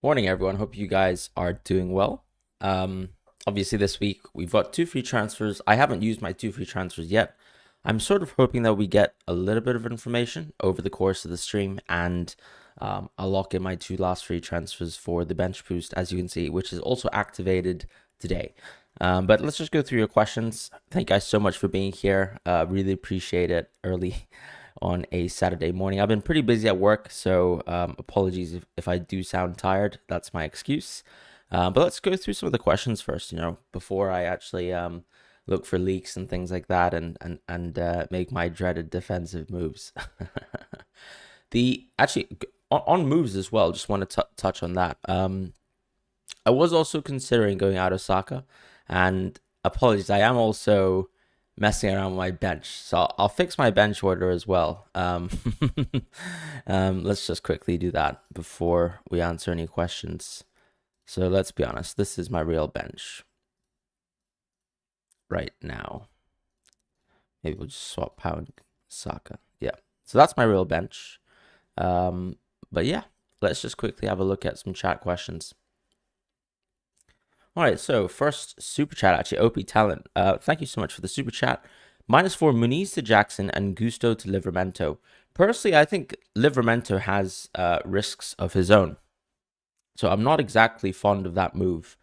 Morning, everyone. Hope you guys are doing well. Obviously, this week we've got two free transfers. I haven't used my two free transfers yet. I'm sort of hoping that we get a little bit of information over the course of the stream, and I'll lock in my two last free transfers for the bench boost, as you can see, which is also activated today. But let's just go through your questions. Thank you guys so much for being here. Really appreciate it early on a Saturday morning. I've been pretty busy at work, so apologies if I do sound tired. That's my excuse. But let's go through some of the questions first, before I actually look for leaks and things like that and make my dreaded defensive moves. On moves as well, just want to touch on that. I was also considering going out Osaka, and apologies, I am also messing around with my bench, so I'll fix my bench order as well. Let's just quickly do that before we answer any questions. So let's be honest, this is my real bench right now. Maybe we'll just swap Pound Saka. Yeah, so that's my real bench. But yeah, let's just quickly have a look at some chat questions. All right, so first super chat, actually, OP Talent. Thank you so much for the super chat. -4 Muniz to Jackson and Gusto to Livramento. Personally, I think Livramento has risks of his own, so I'm not exactly fond of that move.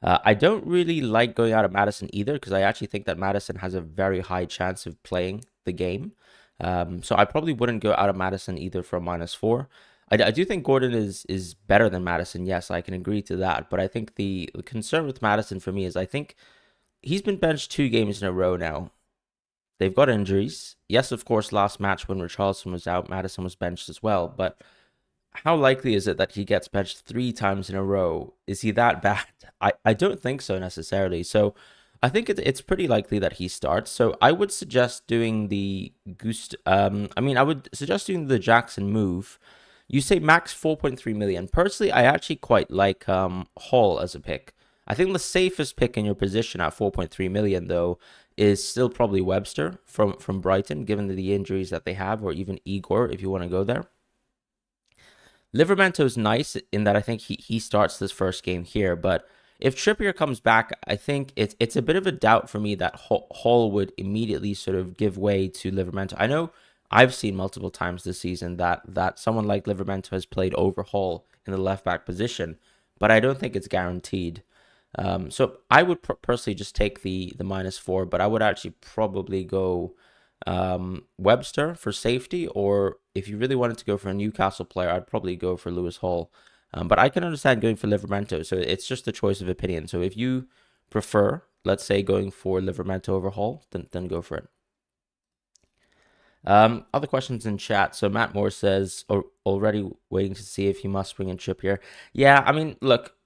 I don't really like going out of Madison either, because I actually think that Madison has a very high chance of playing the game. So I probably wouldn't go out of Madison either for -4. I do think Gordon is better than Madison. Yes, I can agree to that. But I think the concern with Madison for me is I think he's been benched 2 games in a row now. They've got injuries. Yes, of course, last match when Richarlison was out, Madison was benched as well. But how likely is it that he gets benched 3 times in a row? Is he that bad? I don't think so necessarily. So I think it's pretty likely that he starts. So I would suggest doing the I would suggest doing the Jackson move. You say max 4.3 million. Personally, I actually quite like Hall as a pick. I think the safest pick in your position at 4.3 million, though, is still probably Webster from Brighton, given the injuries that they have, or even Igor, if you want to go there. Livramento is nice in that I think he starts this first game here, but if Trippier comes back, I think it's a bit of a doubt for me that Hall would immediately sort of give way to Livramento. I know I've seen multiple times this season that someone like Livramento has played over Hall in the left back position, but I don't think it's guaranteed. So I would personally just take the -4, but I would actually probably go Webster for safety, or if you really wanted to go for a Newcastle player, I'd probably go for Lewis Hall. But I can understand going for Livramento, so it's just a choice of opinion. So if you prefer, let's say, going for Livramento over Hall, then go for it. Other questions in chat. So Matt Moore says, already waiting to see if he must bring in Trippier. Yeah, I mean, look,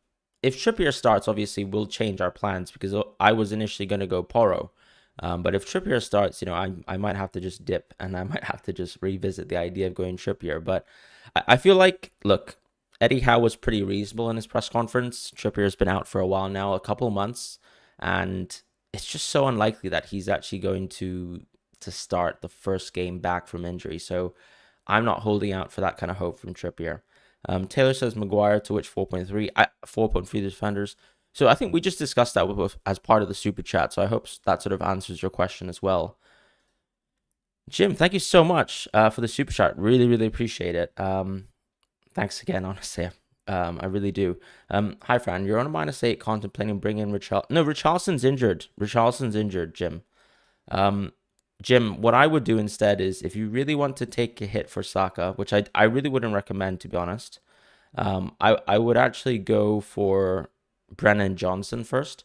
if Trippier starts, obviously we'll change our plans, because I was initially going to go Porro. But if Trippier starts, I might have to just dip, and I might have to just revisit the idea of going Trippier. But I feel like, look, Eddie Howe was pretty reasonable in his press conference. Trippier's been out for a while now, a couple months, and it's just so unlikely that he's actually going to start the first game back from injury. So I'm not holding out for that kind of hope from Trippier. Taylor says Maguire, to which 4.3, 4.3 defenders. So I think we just discussed that as part of the super chat. So I hope that sort of answers your question as well. Jim, thank you so much for the super chat. Really, really appreciate it. Thanks again, honestly. I really do. Hi, Fran. You're on a -8, contemplating bringing Richarlison. No, Richarlison's injured. Richarlison's injured, Jim. Jim, what I would do instead is, if you really want to take a hit for Saka, which I really wouldn't recommend, to be honest, I would actually go for Brennan Johnson first,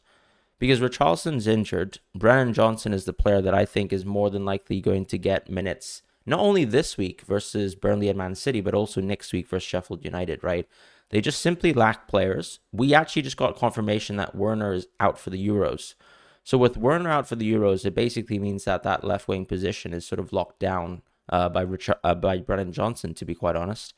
because Richarlison's injured. Brennan Johnson is the player that I think is more than likely going to get minutes, not only this week versus Burnley and Man City, but also next week versus Sheffield United, right? They just simply lack players. We actually just got confirmation that Werner is out for the Euros. So with Werner out for the Euros, it basically means that left wing position is sort of locked down by Brennan Johnson, to be quite honest.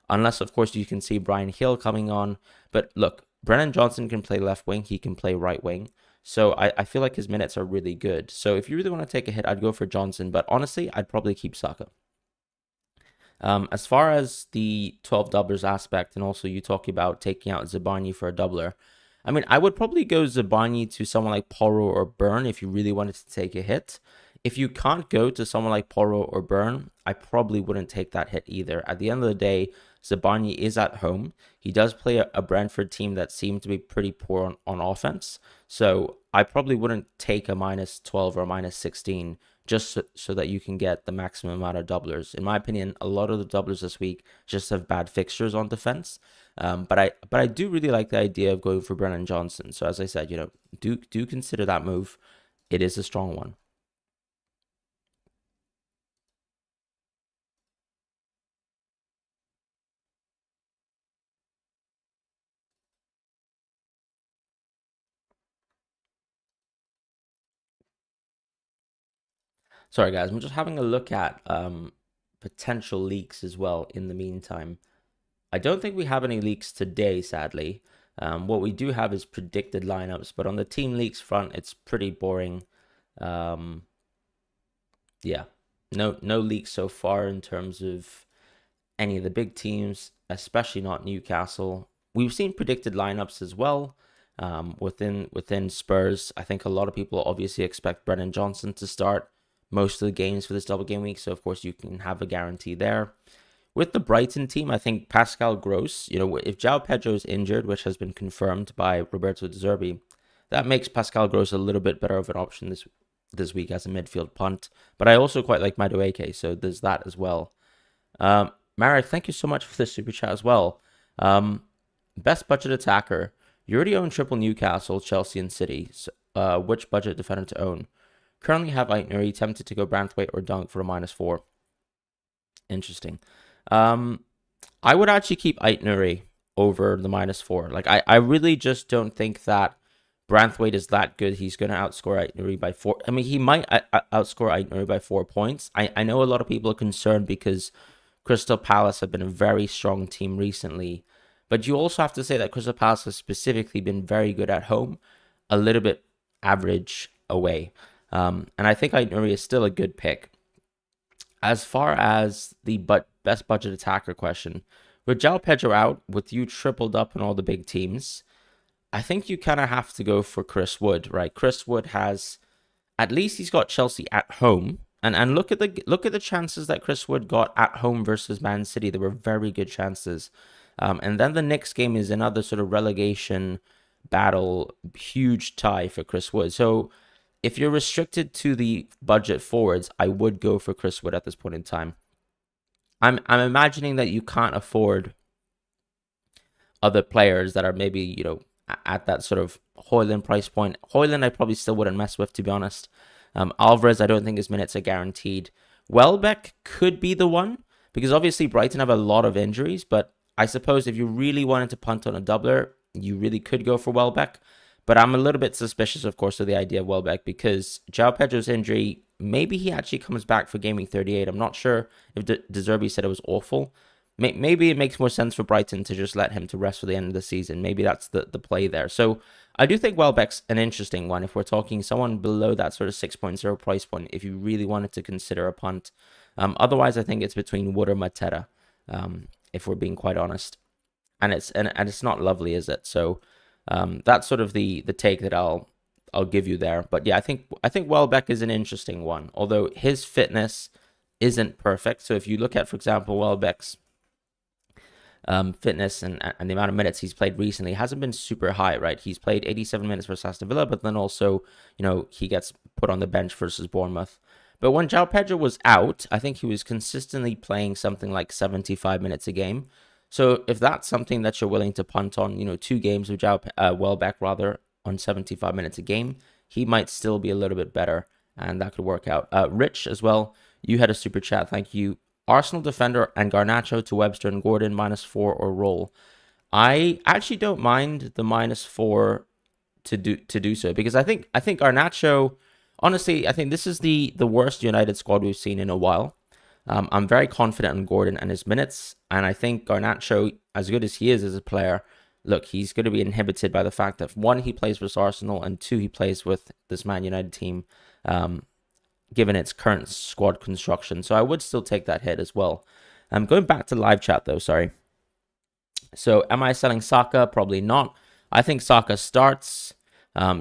Unless, of course, you can see Brian Hill coming on. But look, Brennan Johnson can play left wing. He can play right wing. So I feel like his minutes are really good. So if you really want to take a hit, I'd go for Johnson. But honestly, I'd probably keep Saka. As far as the 12 doublers aspect, and also you talking about taking out Zabani for a doubler, I mean, I would probably go Zabani to someone like Poro or Burn if you really wanted to take a hit. If you can't go to someone like Poro or Burn, I probably wouldn't take that hit either. At the end of the day, Zabani is at home. He does play a Brentford team that seemed to be pretty poor on offense. So I probably wouldn't take a minus 12 or minus 16 just so that you can get the maximum amount of doublers. In my opinion, a lot of the doublers this week just have bad fixtures on defense. But I do really like the idea of going for Brennan Johnson. So as I said, do consider that move. It is a strong one. Sorry guys, I'm just having a look at potential leaks as well in the meantime. I don't think we have any leaks today, sadly. What we do have is predicted lineups, but on the team leaks front, it's pretty boring. Um, yeah, no leaks so far in terms of any of the big teams, especially not Newcastle. We've seen predicted lineups as well. Within Spurs, I think a lot of people obviously expect Brennan Johnson to start most of the games for this double game week, so of course you can have a guarantee there. With the Brighton team, I think Pascal Gross, if João Pedro is injured, which has been confirmed by Roberto De Zerbi, that makes Pascal Gross a little bit better of an option this week as a midfield punt. But I also quite like Madueke, so there's that as well. Marek, thank you so much for the super chat as well. Best budget attacker. You already own triple Newcastle, Chelsea, and City. So, which budget defender to own? Currently have Aitnuri, tempted to go Branthwaite or Dunk for a -4. Interesting. I would actually keep Aitnuri over the -4. Like, I really just don't think that Branthwaite is that good. He's going to outscore Aitnuri by 4. I mean, he might outscore Aitnuri by 4 points. I know a lot of people are concerned because Crystal Palace have been a very strong team recently. But you also have to say that Crystal Palace has specifically been very good at home, a little bit average away. And I think Aitnuri is still a good pick. As far as the best budget attacker question, with João Pedro out, with you tripled up in all the big teams, I think you kind of have to go for Chris Wood, right? Chris Wood has, at least he's got Chelsea at home. And look at the chances that Chris Wood got at home versus Man City. They were very good chances. And then the next game is another sort of relegation battle, huge tie for Chris Wood. So if you're restricted to the budget forwards, I would go for Chris Wood at this point in time. I'm imagining that you can't afford other players that are maybe, at that sort of Højlund price point. Højlund I probably still wouldn't mess with, to be honest. Alvarez, I don't think his minutes are guaranteed. Welbeck could be the one, because obviously Brighton have a lot of injuries, but I suppose if you really wanted to punt on a doubler, you really could go for Welbeck. But I'm a little bit suspicious, of course, of the idea of Welbeck, because João Pedro's injury, maybe he actually comes back for Gameweek 38. I'm not sure if De Zerbi said it was awful. Maybe it makes more sense for Brighton to just let him to rest for the end of the season. Maybe that's the play there. So I do think Welbeck's an interesting one if we're talking someone below that sort of 6.0 price point, if you really wanted to consider a punt. Otherwise, I think it's between Wood or Mateta, if we're being quite honest. And it's not lovely, is it? So that's sort of the take that I'll give you there. But yeah, I think Welbeck is an interesting one, although his fitness isn't perfect. So if you look at, for example, Welbeck's fitness and the amount of minutes he's played recently hasn't been super high, right? He's played 87 minutes versus Aston Villa, but then also, he gets put on the bench versus Bournemouth. But when João Pedro was out, I think he was consistently playing something like 75 minutes a game. So if that's something that you're willing to punt on, 2 games with Welbeck rather on 75 minutes a game, he might still be a little bit better, and that could work out. Rich as well, you had a super chat, thank you. Arsenal defender and Garnacho to Webster and Gordon -4 or roll. I actually don't mind the -4 to do so, because I think Garnacho, honestly, I think this is the worst United squad we've seen in a while. I'm very confident in Gordon and his minutes, and I think Garnacho, as good as he is as a player, look, he's going to be inhibited by the fact that 1, he plays with Arsenal, and 2, he plays with this Man United team, given its current squad construction. So I would still take that hit as well. I'm going back to live chat though, sorry. So am I selling Saka? Probably not. I think Saka starts.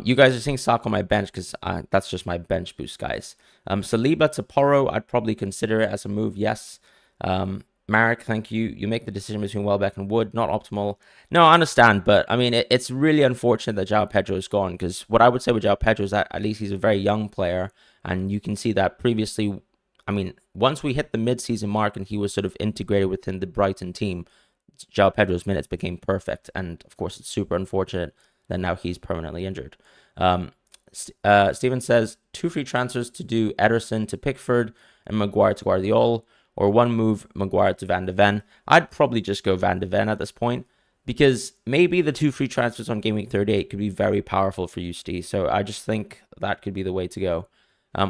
You guys are seeing Saka on my bench because that's just my bench boost, guys. Saliba to Porro, I'd probably consider it as a move, yes. Marek, thank you. You make the decision between Welbeck and Wood, not optimal. No, I understand, but I mean, it's really unfortunate that João Pedro is gone because what I would say with João Pedro is that at least he's a very young player, and you can see that previously. I mean, once we hit the mid-season mark and he was sort of integrated within the Brighton team, João Pedro's minutes became perfect, and of course, it's super unfortunate that now he's permanently injured. Steven says 2 free transfers to do Ederson to Pickford and Maguire to Guardiola, or 1 move Maguire to Van de Ven. I'd probably just go Van de Ven at this point because maybe the 2 free transfers on Gameweek 38 could be very powerful for you, Steve. So I just think that could be the way to go.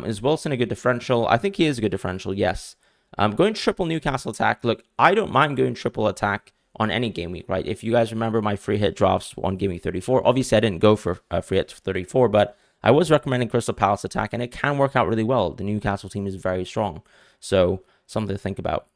Is Wilson a good differential? I think he is a good differential, yes. Going triple Newcastle attack. Look, I don't mind going triple attack on any game week, right? If you guys remember my free hit drops on Game Week 34, obviously I didn't go for a free hit 34, but I was recommending Crystal Palace attack, and it can work out really well. The Newcastle team is very strong, so something to think about.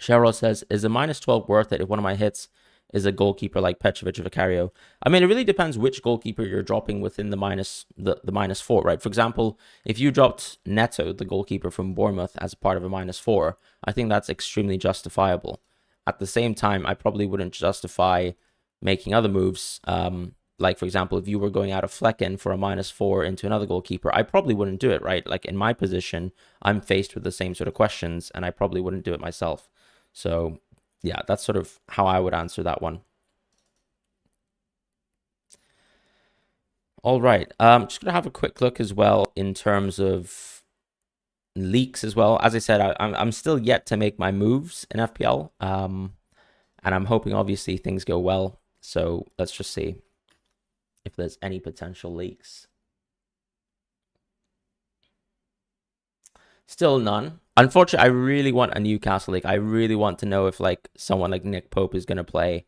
Cheryl says, is a -12 worth it if one of my hits is a goalkeeper like Petrovic or Vicario? I mean, it really depends which goalkeeper you're dropping within the -4, right? For example, if you dropped Neto, the goalkeeper from Bournemouth, as part of a -4, I think that's extremely justifiable. At the same time, I probably wouldn't justify making other moves. Like, for example, if you were going out of Flecken for a -4 into another goalkeeper, I probably wouldn't do it, right? Like, in my position, I'm faced with the same sort of questions, and I probably wouldn't do it myself. So, yeah, that's sort of how I would answer that one. All right. Just going to have a quick look as well in terms of leaks as well. As I said, I'm still yet to make my moves in FPL, and I'm hoping obviously things go well. So let's just see if there's any potential leaks. Still none. Unfortunately, I really want a Newcastle league. I really want to know if like someone like Nick Pope is going to play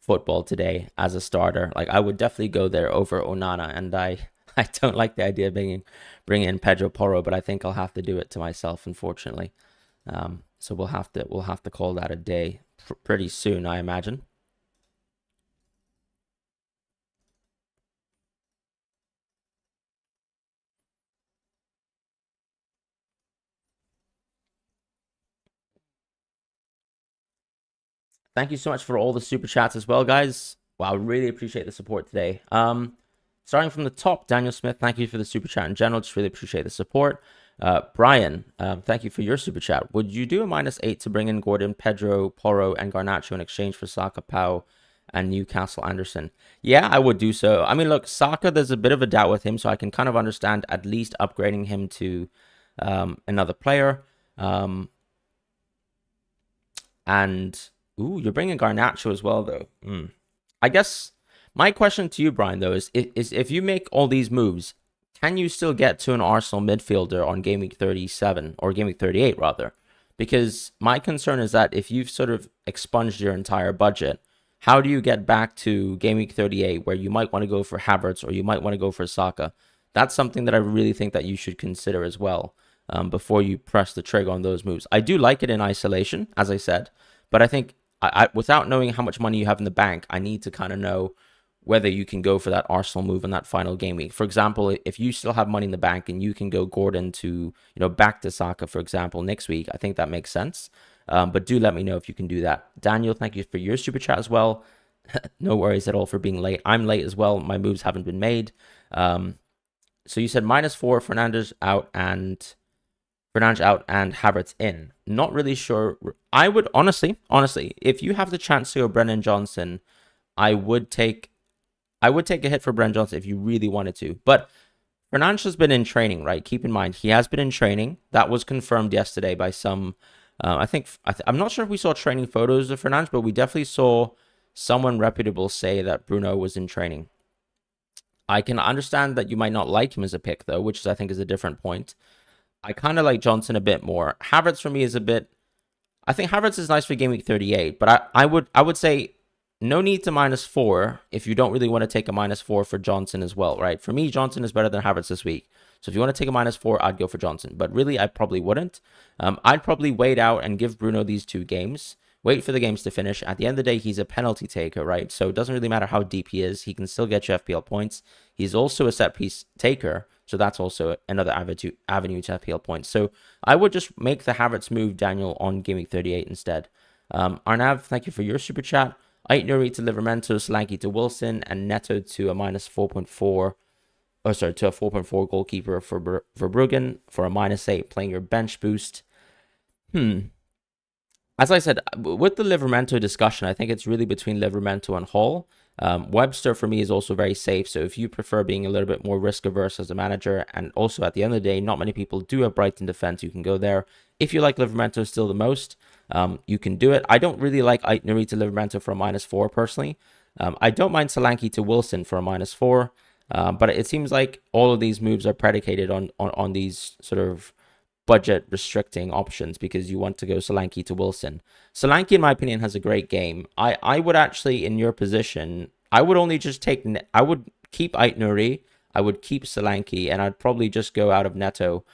football today as a starter. Like, I would definitely go there over Onana, and I don't like the idea of bringing in Pedro Porro, but I think I'll have to do it to myself, unfortunately. So we'll have to call that a day pretty soon, I imagine. Thank you so much for all the super chats as well, guys. Wow, really appreciate the support today. Starting from the top, Daniel Smith, thank you for the super chat in general. Just really appreciate the support. Brian, thank you for your super chat. Would you do a -8 to bring in Gordon, Pedro, Porro, and Garnacho in exchange for Saka, Pau, and Newcastle Anderson? Yeah, I would do so. I mean, look, Saka, there's a bit of a doubt with him, so I can kind of understand at least upgrading him to another player. And ooh, you're bringing Garnacho as well, though. I guess my question to you, Brian, though, is if you make all these moves, can you still get to an Arsenal midfielder on Game Week 37 or Game Week 38, rather? Because my concern is that if you've sort of expunged your entire budget, how do you get back to Game Week 38 where you might want to go for Havertz or you might want to go for Saka? That's something that I really think that you should consider as well before you press the trigger on those moves. I do like it in isolation, as I said, but I think without knowing how much money you have in the bank, I need to kind of know whether you can go for that Arsenal move in that final game week. For example, if you still have money in the bank and you can go Gordon to, back to Saka, for example, next week, I think that makes sense. But do let me know if you can do that. Daniel, thank you for your super chat as well. No worries at all for being late. I'm late as well. My moves haven't been made. So you said -4, Fernandes out and Havertz in. Not really sure. I would honestly, if you have the chance to go Brennan Johnson, I would take a hit for Brennan Johnson if you really wanted to. But Fernandes has been in training, right? Keep in mind, he has been in training. That was confirmed yesterday by some, I'm not sure if we saw training photos of Fernandes, but we definitely saw someone reputable say that Bruno was in training. I can understand that you might not like him as a pick, though, which I think is a different point. I kind of like Johnson a bit more. Havertz for me is a bit. I think Havertz is nice for Game Week 38, but I would say no need to -4 if you don't really want to take a -4 for Johnson as well, right? For me, Johnson is better than Havertz this week. So if you want to take a -4, I'd go for Johnson. But really, I probably wouldn't. I'd probably wait out and give Bruno these 2 games. Wait for the games to finish. At the end of the day, he's a penalty taker, right? So it doesn't really matter how deep he is. He can still get you FPL points. He's also a set piece taker. So that's also another avenue to FPL points. So I would just make the Havertz move, Daniel, on Gameweek 38 instead. Arnav, thank you for your super chat. Aitnuri to Livramento, Solanke to Wilson, and Neto to a -4.4. Oh, sorry, to a 4.4 goalkeeper for Verbruggen for a -8, playing your bench boost. As I said, with the Livramento discussion, I think it's really between Livramento and Hall. Webster for me is also very safe. So if you prefer being a little bit more risk averse as a manager, and also at the end of the day, not many people do have Brighton defense, you can go there. If you like Livramento still the most, you can do it. I don't really like Aitnuri to Livramento for a -4 personally. I don't mind Solanke to Wilson for a -4, but it seems like all of these moves are predicated on these sort of budget restricting options because you want to go Solanke to Wilson. Solanke, in my opinion, has a great game. I would actually, in your position, I would only just I would keep Aitnuri, I would keep Solanke, and I'd probably just go out of Neto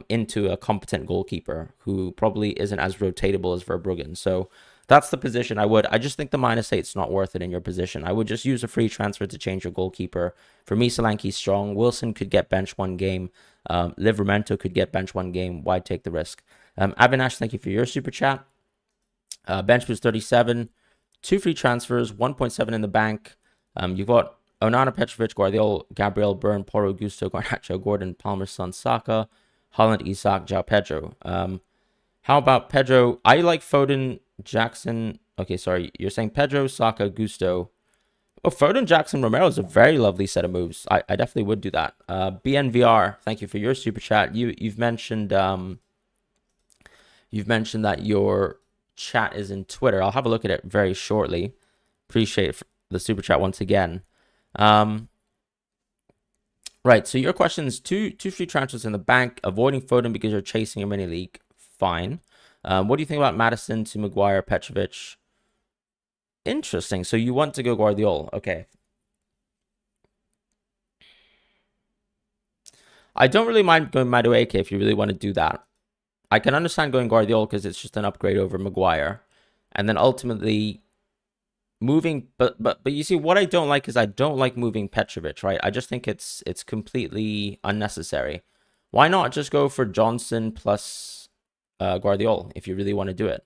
into a competent goalkeeper who probably isn't as rotatable as Verbruggen. So that's the position I just think the -8's not worth it in your position. I would just use a free transfer to change your goalkeeper. For me, Solanke's strong. Wilson could get bench 1 game. Livramento could get bench 1 game. Why take the risk? Avinash, thank you for your super chat. Bench boost 37. 2 free transfers, 1.7 in the bank. You've got Onana, Petrovic, Guardiola, Gabriel, Byrne, Porro, Gusto, Garnacho, Gordon, Palmer, Son, Saka, Holland, Isak, João Pedro. How about Pedro? I like Foden, Jackson. Okay, sorry. You're saying Pedro, Saka, Gusto. Oh, Foden, Jackson, Romero is a very lovely set of moves. I definitely would do that. BNVR, thank you for your super chat. You've mentioned that your chat is in Twitter. I'll have a look at it very shortly. Appreciate the super chat once again. Right, so your question's two free transfers in the bank, avoiding Foden because you're chasing a mini league. Fine. What do you think about Madison to Maguire, Petrovic? Interesting. So you want to go Guardiola. Okay. I don't really mind going Madueke if you really want to do that. I can understand going Guardiola because it's just an upgrade over Maguire. And then ultimately moving, but you see, what I don't like is I don't like moving Petrovic, right? I just think it's completely unnecessary. Why not just go for Johnson plus Guardiola if you really want to do it?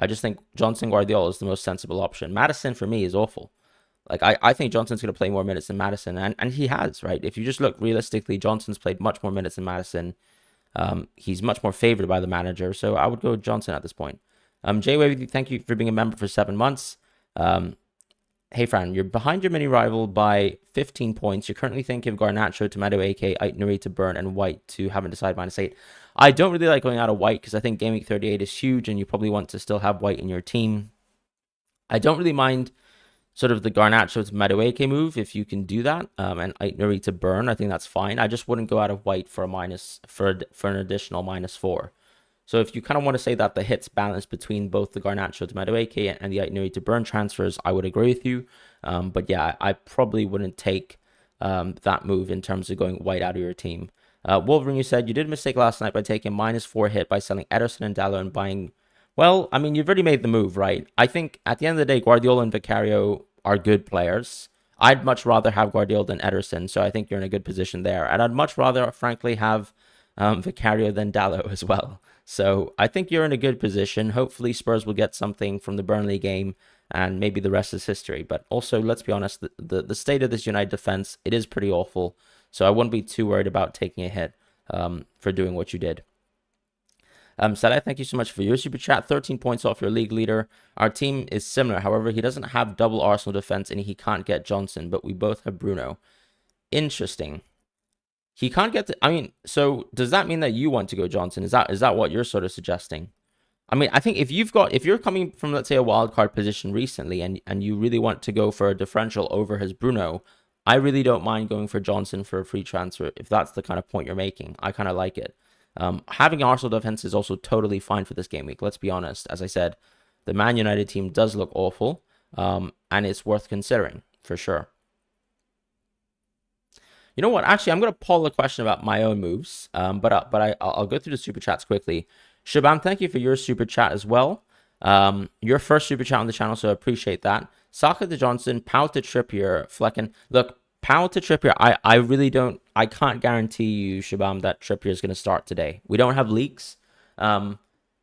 I just think Johnson Guardiola is the most sensible option. Madison for me is awful. Like I think Johnson's going to play more minutes than Madison, and he has, right? If you just look realistically, Johnson's played much more minutes than Madison. He's much more favored by the manager, so I would go Johnson at this point. J-Wave, thank you for being a member for 7 months. Hey, Fran, you're behind your mini rival by 15 points. You're currently thinking of Garnacho, Tomato, AK, Aitnuri to Burn, and White to haven't decided -8. I don't really like going out of White because I think Gameweek 38 is huge and you probably want to still have White in your team. I don't really mind sort of the Garnacho to Madueke move if you can do that, and Aitnuri to Burn. I think that's fine. I just wouldn't go out of White for an additional -4. So if you kind of want to say that the hits balance between both the Garnacho to Madueke and the Aitnuri to Burn transfers, I would agree with you. But yeah, I probably wouldn't take that move in terms of going White out of your team. Wolverine, you said you did a mistake last night by taking -4 hit by selling Ederson and Dallo and buying. Well, I mean, you've already made the move, right? I think at the end of the day, Guardiola and Vicario are good players. I'd much rather have Guardiola than Ederson, so I think you're in a good position there. And I'd much rather, frankly, have Vicario than Dallo as well. So I think you're in a good position. Hopefully Spurs will get something from the Burnley game, and maybe the rest is history. But also, let's be honest, the state of this United defense, it is pretty awful. So I wouldn't be too worried about taking a hit for doing what you did. Salah, thank you so much for your super chat. 13 points off your league leader. Our team is similar. However, he doesn't have double Arsenal defense and he can't get Johnson, but we both have Bruno. Interesting. He can't get so does that mean that you want to go Johnson? Is that what you're sort of suggesting? I mean, I think if you're coming from, let's say, a wild card position recently and you really want to go for a differential over his Bruno, I really don't mind going for Johnson for a free transfer if that's the kind of point you're making. I kind of like it. Having Arsenal defense is also totally fine for this game week. Let's be honest. As I said, the Man United team does look awful, and it's worth considering for sure. You know what? Actually, I'm gonna poll a question about my own moves. I'll go through the super chats quickly. Shabam, thank you for your super chat as well. Your first super chat on the channel, so I appreciate that. Saka to Johnson, Powell to Trippier, Flecken. Look, Powell to Trippier. I really don't. I can't guarantee you, Shabam, that Trippier is gonna start today. We don't have leaks,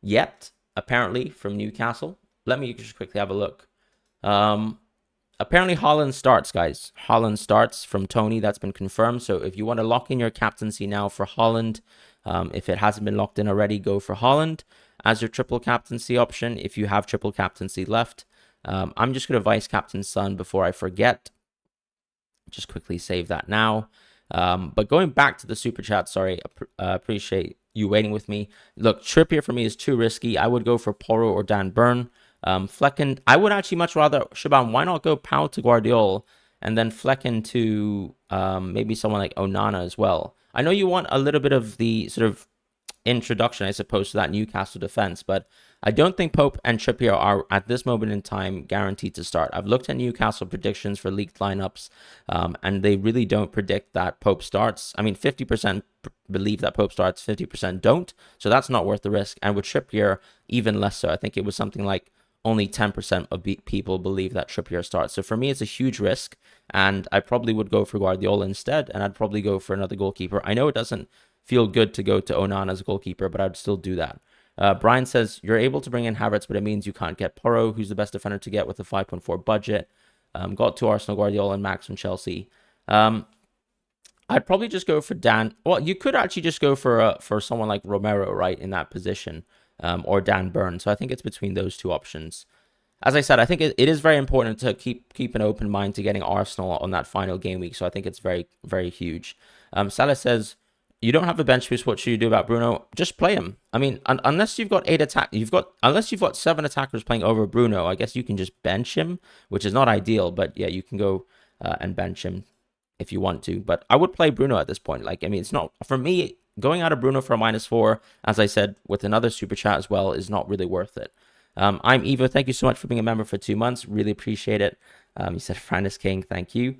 yet apparently from Newcastle. Let me just quickly have a look. Apparently Haaland starts, guys. Haaland starts from Tony. That's been confirmed. So if you want to lock in your captaincy now for Haaland, if it hasn't been locked in already, go for Haaland as your triple captaincy option. If you have triple captaincy left, I'm just going to vice captain Son before I forget. Just quickly save that now. But going back to the super chat, sorry, appreciate you waiting with me. Look, Trippier for me is too risky. I would go for Porro or Dan Burn. Flecken, I would actually much rather, Shaban, why not go Powell to Guardiola and then Flecken to maybe someone like Onana as well? I know you want a little bit of the sort of introduction, I suppose, to that Newcastle defense, but I don't think Pope and Trippier are at this moment in time guaranteed to start. I've looked at Newcastle predictions for leaked lineups, and they really don't predict that Pope starts. I mean, 50% believe that Pope starts, 50% don't, so that's not worth the risk. And with Trippier, even less so. I think it was something like only 10% of people believe that Trippier starts. So for me, it's a huge risk, and I probably would go for Guardiola instead, and I'd probably go for another goalkeeper. I know it doesn't feel good to go to Onana as a goalkeeper, but I'd still do that. Brian says, you're able to bring in Havertz, but it means you can't get Porro, who's the best defender to get with a 5.4 budget. Got to Arsenal, Guardiola, and Max from Chelsea. I'd probably just go for Dan. Well, you could actually just go for someone like Romero, right, in that position, or Dan Burn. So I think it's between those two options. As I said, I think it is very important to keep an open mind to getting Arsenal on that final game week. So I think it's very, very huge. Salah says, you don't have a bench boost. What should you do about Bruno? Just play him. I mean, unless you've got unless you've got 7 attackers playing over Bruno, I guess you can just bench him, which is not ideal. But yeah, you can go and bench him if you want to. But I would play Bruno at this point. Like, I mean, it's not, for me, going out of Bruno for a -4, as I said with another super chat as well, is not really worth it. I'm Evo. Thank you so much for being a member for 2 months. Really appreciate it. You said Fran is king. Thank you.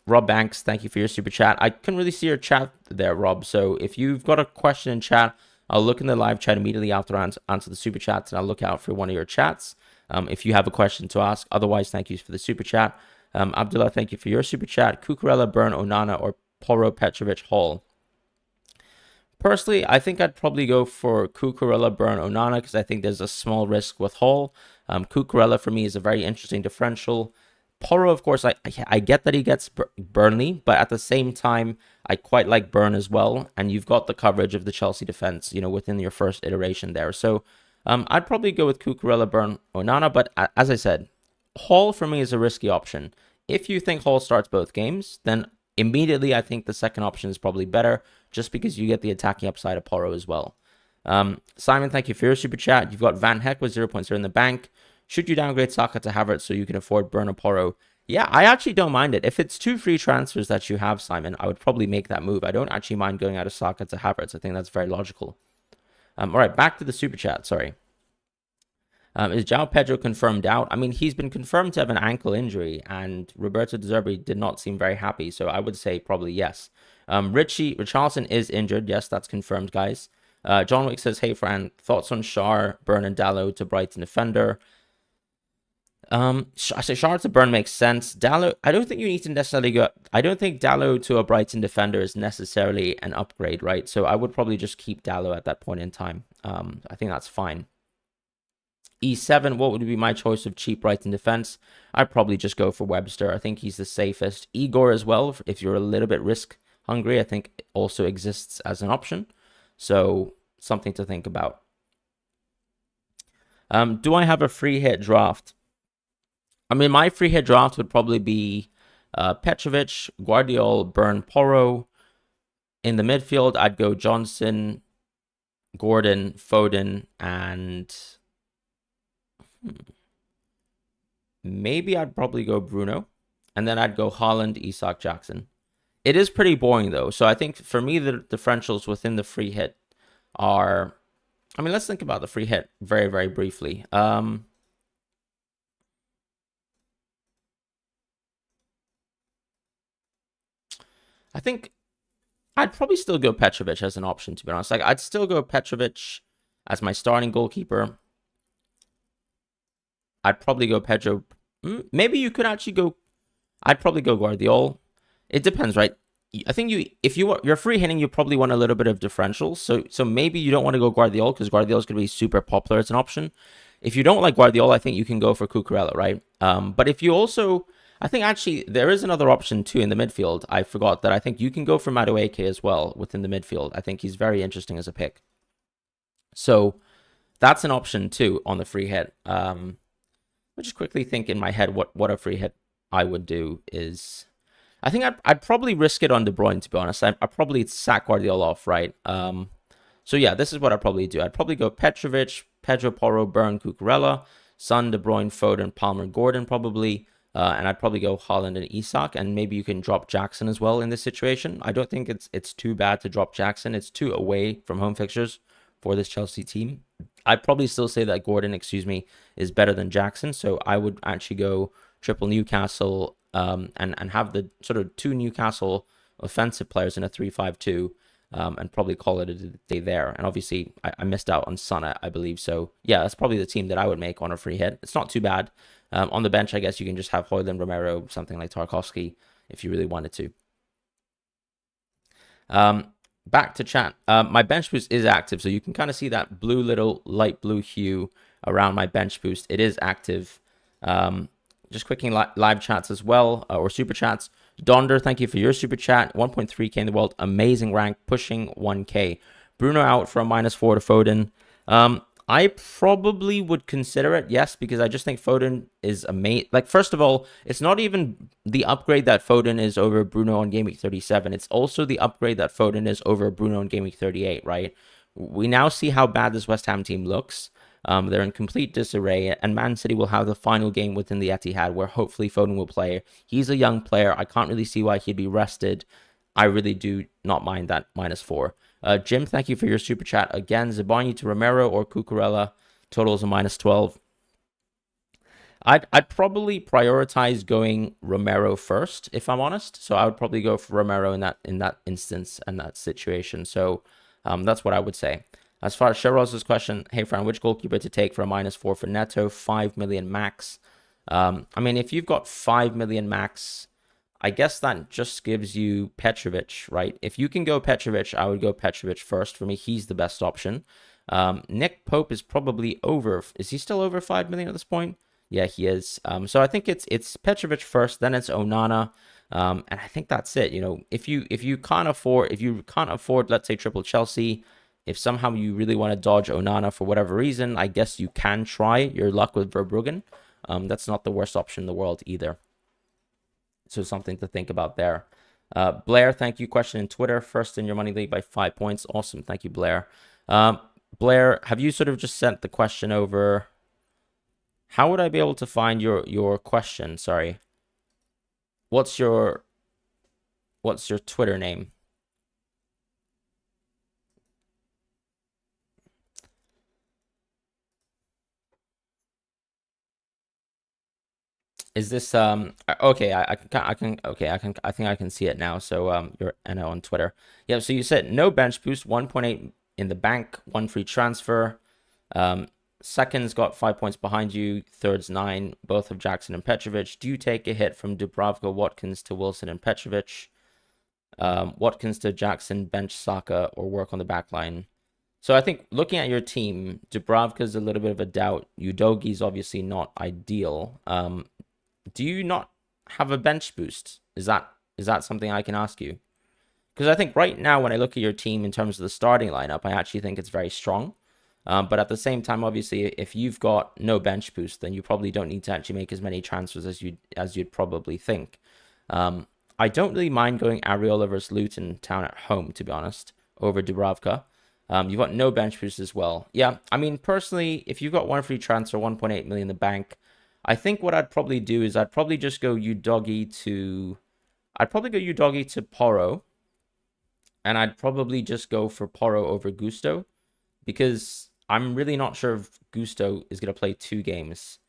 Rob Banks, thank you for your super chat. I couldn't really see your chat there, Rob. So if you've got a question in chat, I'll look in the live chat immediately after I answer the super chats, and I'll look out for one of your chats if you have a question to ask. Otherwise, thank you for the super chat. Abdullah, thank you for your super chat. Cucurella, Burn, Onana, or Porro, Petrovic, Hall. Personally, I think I'd probably go for Cucurella, Burn, Onana, because I think there's a small risk with Hall. Cucurella, for me, is a very interesting differential. Porro, of course, I get that he gets Burnley, but at the same time, I quite like Burn as well. And you've got the coverage of the Chelsea defense, you know, within your first iteration there. So I'd probably go with Cucurella, Burn, Onana. But as I said, Hall for me is a risky option. If you think Hall starts both games, then immediately I think the second option is probably better, just because you get the attacking upside of Porro as well. Simon, thank you for your super chat. You've got Van Heck with 0.0 in the bank. Should you downgrade Saka to Havertz so you can afford Burn or Porro? Yeah, I actually don't mind it. If it's 2 free transfers that you have, Simon, I would probably make that move. I don't actually mind going out of Saka to Havertz. I think that's very logical. All right, back to the super chat. Sorry. Is João Pedro confirmed out? I mean, he's been confirmed to have an ankle injury, and Roberto De Zerbi did not seem very happy, so I would say probably yes. Richarlison is injured. Yes, that's confirmed, guys. John Wick says, hey, Fran, thoughts on Schär, Burn, and Dalot to Brighton defender? I say Schär to Burn makes sense. Dalot, I don't think you need to necessarily go. I don't think Dalot to a Brighton defender is necessarily an upgrade, right? So I would probably just keep Dalot at that point in time. I think that's fine. E7, what would be my choice of cheap Brighton defense? I'd probably just go for Webster. I think he's the safest. Igor as well, if you're a little bit risk hungry, I think it also exists as an option. So something to think about. Do I have a free hit draft? I mean, my free hit draft would probably be Petrovic, Guardiola, Burn, Porro. In the midfield, I'd go Johnson, Gordon, Foden, and maybe I'd probably go Bruno. And then I'd go Haaland, Isak, Jackson. It is pretty boring, though. So I think for me, the differentials within the free hit are... I mean, let's think about the free hit very, very briefly. I think I'd probably still go Petrovic as an option, to be honest. Like, I'd still go Petrovic as my starting goalkeeper. I'd probably go Pedro. Maybe you could actually go. I'd probably go Guardiola. It depends, right? I think if you're free hitting, you probably want a little bit of differential. So maybe you don't want to go Guardiola because Guardiola's going to be super popular as an option. If you don't like Guardiola, I think you can go for Cucurella, right? But if you also, I think actually there is another option too in the midfield. I forgot that I think you can go for Madueke as well within the midfield. I think he's very interesting as a pick. So that's an option too on the free hit. I just quickly think in my head what a free hit I would do is. I think I'd probably risk it on De Bruyne, to be honest. I'd probably sack Guardiola off, right? So yeah, this is what I'd probably do. I'd probably go Petrovic, Pedro Porro, Burn, Cucurella, Son, De Bruyne, Foden, Palmer, Gordon probably. And I'd probably go Haaland and Isak, and maybe you can drop Jackson as well in this situation. I don't think it's too bad to drop Jackson. It's too away from home fixtures for this Chelsea team. I'd probably still say that Gordon, is better than Jackson. So I would actually go triple Newcastle and have the sort of two Newcastle offensive players in a 3-5-2 and probably call it a day there. And obviously, I missed out on Son, I believe. So yeah, that's probably the team that I would make on a free hit. It's not too bad. On the bench, I guess you can just have Højlund, Romero, something like Tarkovsky if you really wanted to. Back to chat. My bench boost is active, so you can kind of see that little light blue hue around my bench boost. It is active. Just clicking live chats as well, or super chats. Donder, thank you for your super chat. 1.3k in the world, amazing rank, pushing 1k. Bruno out for a -4 to Foden. I probably would consider it, yes, because I just think Foden is amazing. Like, first of all, it's not even the upgrade that Foden is over Bruno on Gameweek 37. It's also the upgrade that Foden is over Bruno on Gameweek 38, right? We now see how bad this West Ham team looks. They're in complete disarray, and Man City will have the final game within the Etihad where hopefully Foden will play. He's a young player. I can't really see why he'd be rested. I really do not mind that -4. Jim, thank you for your super chat. Again, Zabani to Romero or Cucurella. Total is a -12. I'd probably prioritize going Romero first, if I'm honest. So I would probably go for Romero in that instance and that situation. So that's what I would say. As far as Sherroz's question, hey Fran, which goalkeeper to take for a -4 for Neto? 5 million max. I mean, if you've got 5 million max, I guess that just gives you Petrovic, right? If you can go Petrovic, I would go Petrovic first. For me, he's the best option. Nick Pope is probably over. Is he still over 5 million at this point? Yeah, he is. So I think it's Petrovic first, then it's Onana. And I think that's it. You know, if you can't afford, let's say, triple Chelsea, if somehow you really want to dodge Onana for whatever reason, I guess you can try your luck with Verbruggen. That's not the worst option in the world either. So something to think about there. Blair, thank you. Question in Twitter. First in your money league by 5 points. Awesome. Thank you, Blair. Blair, have you sort of just sent the question over? How would I be able to find your question? Sorry. What's your Twitter name? Is this okay? I think I can see it now. So you're NO on Twitter. Yeah. So you said no bench boost, 1.8 in the bank, 1 free transfer. Second's got 5 points behind you. Third's 9. Both of Jackson and Petrovic. Do you take a hit from Dubravka, Watkins to Wilson and Petrovic? Watkins to Jackson, bench Saka, or work on the back line? So I think looking at your team, Dubravka's a little bit of a doubt. Udogi's obviously not ideal. Do you not have a bench boost? Is that something I can ask you? Because I think right now, when I look at your team in terms of the starting lineup, I actually think it's very strong. But at the same time, obviously, if you've got no bench boost, then you probably don't need to actually make as many transfers as you'd probably think. I don't really mind going Areola versus Luton Town at home, to be honest, over Dubravka. You've got no bench boost as well. Yeah, I mean, personally, if you've got 1 free transfer, 1.8 million in the bank, I think what I'd probably do is I'd probably just go Udogi to Porro, and I'd probably just go for Porro over Gusto, because I'm really not sure if Gusto is going to play 2 games.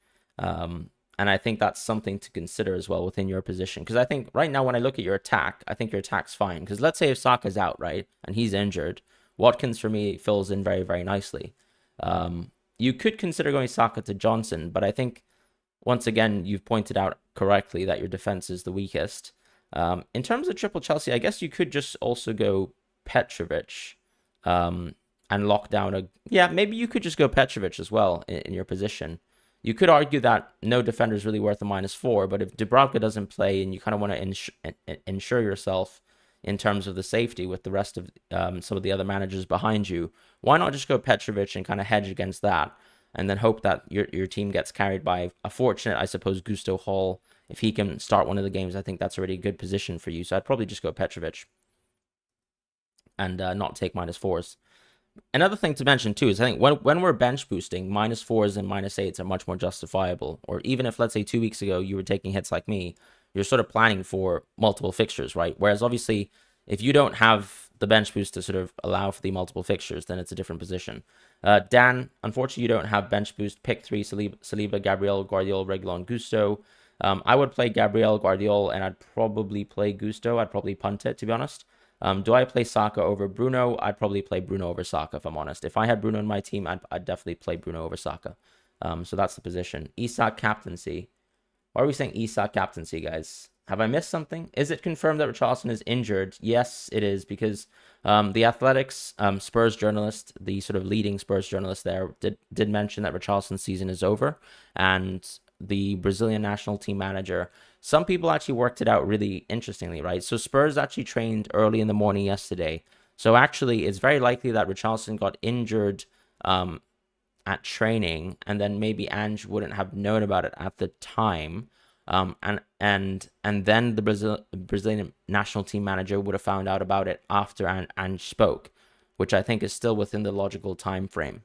And I think that's something to consider as well within your position. Because I think right now, when I look at your attack, I think your attack's fine. Because let's say if Saka's out, right, and he's injured, Watkins for me fills in very, very nicely. You could consider going Saka to Johnson, but I think once again, you've pointed out correctly that your defense is the weakest. In terms of triple Chelsea, I guess you could just also go Petrovic and lock down a... Yeah, maybe you could just go Petrovic as well in your position. You could argue that no defender is really worth a -4, but if Dubravka doesn't play and you kind of want to ensure yourself in terms of the safety with the rest of some of the other managers behind you, why not just go Petrovic and kind of hedge against that? And then hope that your team gets carried by a fortunate, I suppose, Gusto Hall. If he can start one of the games, I think that's already a good position for you. So I'd probably just go Petrovic and not take -4s. Another thing to mention, too, is I think when we're bench boosting, -4s and -8s are much more justifiable. Or even if, let's say, 2 weeks ago, you were taking hits like me, you're sort of planning for multiple fixtures, right? Whereas, obviously, if you don't have the bench boost to sort of allow for the multiple fixtures, then it's a different position. Dan, unfortunately, you don't have bench boost. Pick 3, Saliba, Gabriel, Guardiola, Reguilon, Gusto. I would play Gabriel, Guardiola, and I'd probably play Gusto. I'd probably punt it, to be honest. Do I play Saka over Bruno? I'd probably play Bruno over Saka, if I'm honest. If I had Bruno in my team, I'd definitely play Bruno over Saka. So that's the position. Isak captaincy. Why are we saying Isak captaincy, guys? Have I missed something? Is it confirmed that Richarlison is injured? Yes, it is, because the Athletics Spurs journalist, the sort of leading Spurs journalist there, did mention that Richarlison's season is over, and the Brazilian national team manager, some people actually worked it out really interestingly, right? So Spurs actually trained early in the morning yesterday. So actually, it's very likely that Richarlison got injured at training, and then maybe Ange wouldn't have known about it at the time. And then the Brazilian national team manager would have found out about it after Ange spoke, which I think is still within the logical time frame.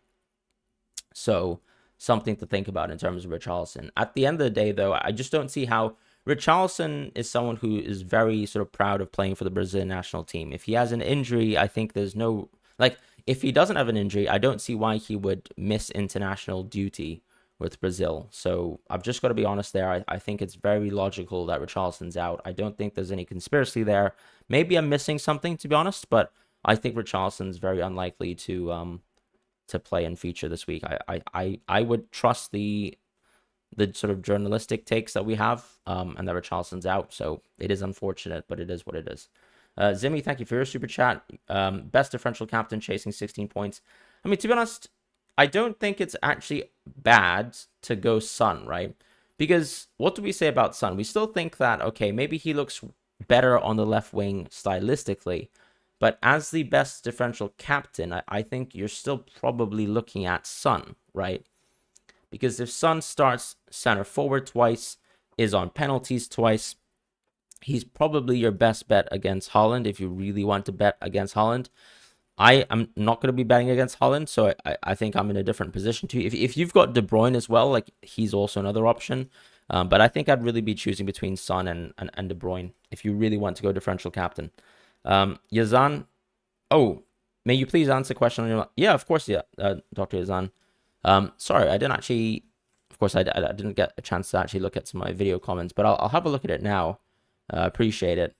So something to think about in terms of Richarlison. At the end of the day, though, I just don't see how Richarlison is someone who is very sort of proud of playing for the Brazilian national team. If he has an injury, I think there's no... Like, if he doesn't have an injury, I don't see why he would miss international duty with Brazil. So I've just got to be honest there. I think it's very logical that Richarlison's out. I don't think there's any conspiracy there. Maybe I'm missing something, to be honest, but I think Richarlison's very unlikely to play and feature this week. I would trust the sort of journalistic takes that we have, and that Richarlison's out. So it is unfortunate, but it is what it is. Zimmy, thank you for your super chat. Best differential captain chasing 16 points. I mean, to be honest, I don't think it's actually bad to go Son, right? Because what do we say about Son? We still think that, okay, maybe he looks better on the left wing stylistically, but as the best differential captain, I think you're still probably looking at Son, right? Because if Son starts center forward twice, is on penalties twice, he's probably your best bet against Haaland if you really want to bet against Haaland. I am not going to be betting against Haaland, so I think I'm in a different position too. If you've got De Bruyne as well, like, he's also another option. But I think I'd really be choosing between Son and De Bruyne if you really want to go differential captain. Yazan, oh, may you please answer the question on your... Yeah, of course, yeah, Dr. Yazan. Sorry, I didn't actually... Of course, I didn't get a chance to actually look at some of my video comments, but I'll have a look at it now. Appreciate it.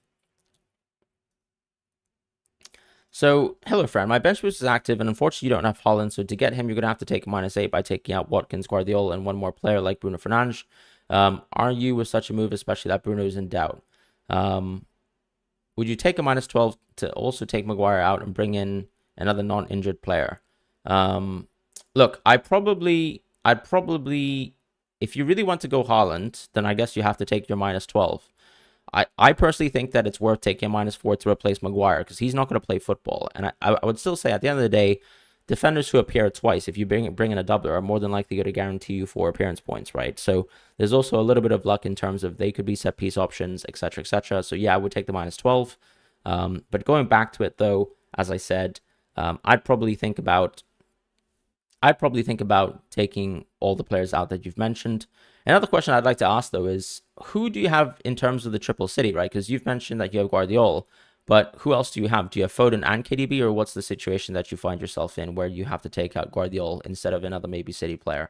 So, hello, Fran. My bench boost is active, and unfortunately, you don't have Haaland. So, to get him, you're going to have to take a -8 by taking out Watkins, Guardiola, and one more player like Bruno Fernandes. Are you with such a move, especially that Bruno is in doubt? Would you take a -12 to also take Maguire out and bring in another non-injured player? Look, I'd probably, if you really want to go Haaland, then I guess you have to take your -12. I personally think that it's worth taking a -4 to replace Maguire, because he's not going to play football. And I would still say, at the end of the day, defenders who appear twice, if you bring in a doubler, are more than likely going to guarantee you 4 appearance points, right? So there's also a little bit of luck in terms of they could be set piece options, etc., etc. So yeah, I would take the -12. But going back to it, though, as I said, I'd probably think about taking all the players out that you've mentioned. Another question I'd like to ask, though, is who do you have in terms of the triple city, right? Because you've mentioned that you have Guardiola, but who else do you have? Do you have Foden and KDB, or what's the situation that you find yourself in where you have to take out Guardiola instead of another maybe City player?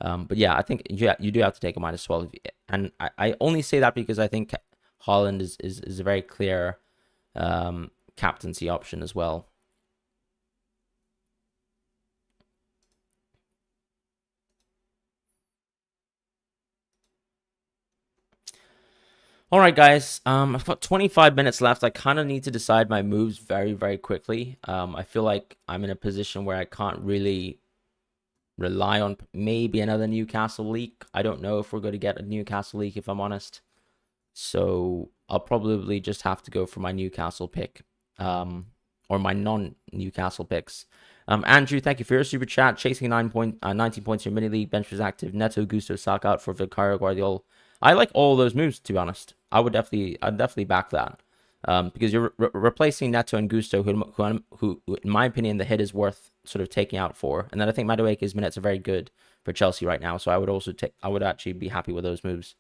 But yeah, I think you do have to take a -12, and I only say that because I think Haaland is a very clear captaincy option as well. All right, guys. I've got 25 minutes left. I kind of need to decide my moves very, very quickly. I feel like I'm in a position where I can't really rely on maybe another Newcastle leak. I don't know if we're going to get a Newcastle leak, if I'm honest. So I'll probably just have to go for my Newcastle pick, or my non-Newcastle picks. Andrew, thank you for your super chat. Chasing 19 points in your mini league. Bench was active. Neto, Gusto, Saka out for Vicario Guardiola. I like all those moves, to be honest. I'd definitely back that. Because you're replacing Neto and Gusto, who, in my opinion, the hit is worth sort of taking out for. And then I think Madueke's minutes are very good for Chelsea right now, so I would actually be happy with those moves.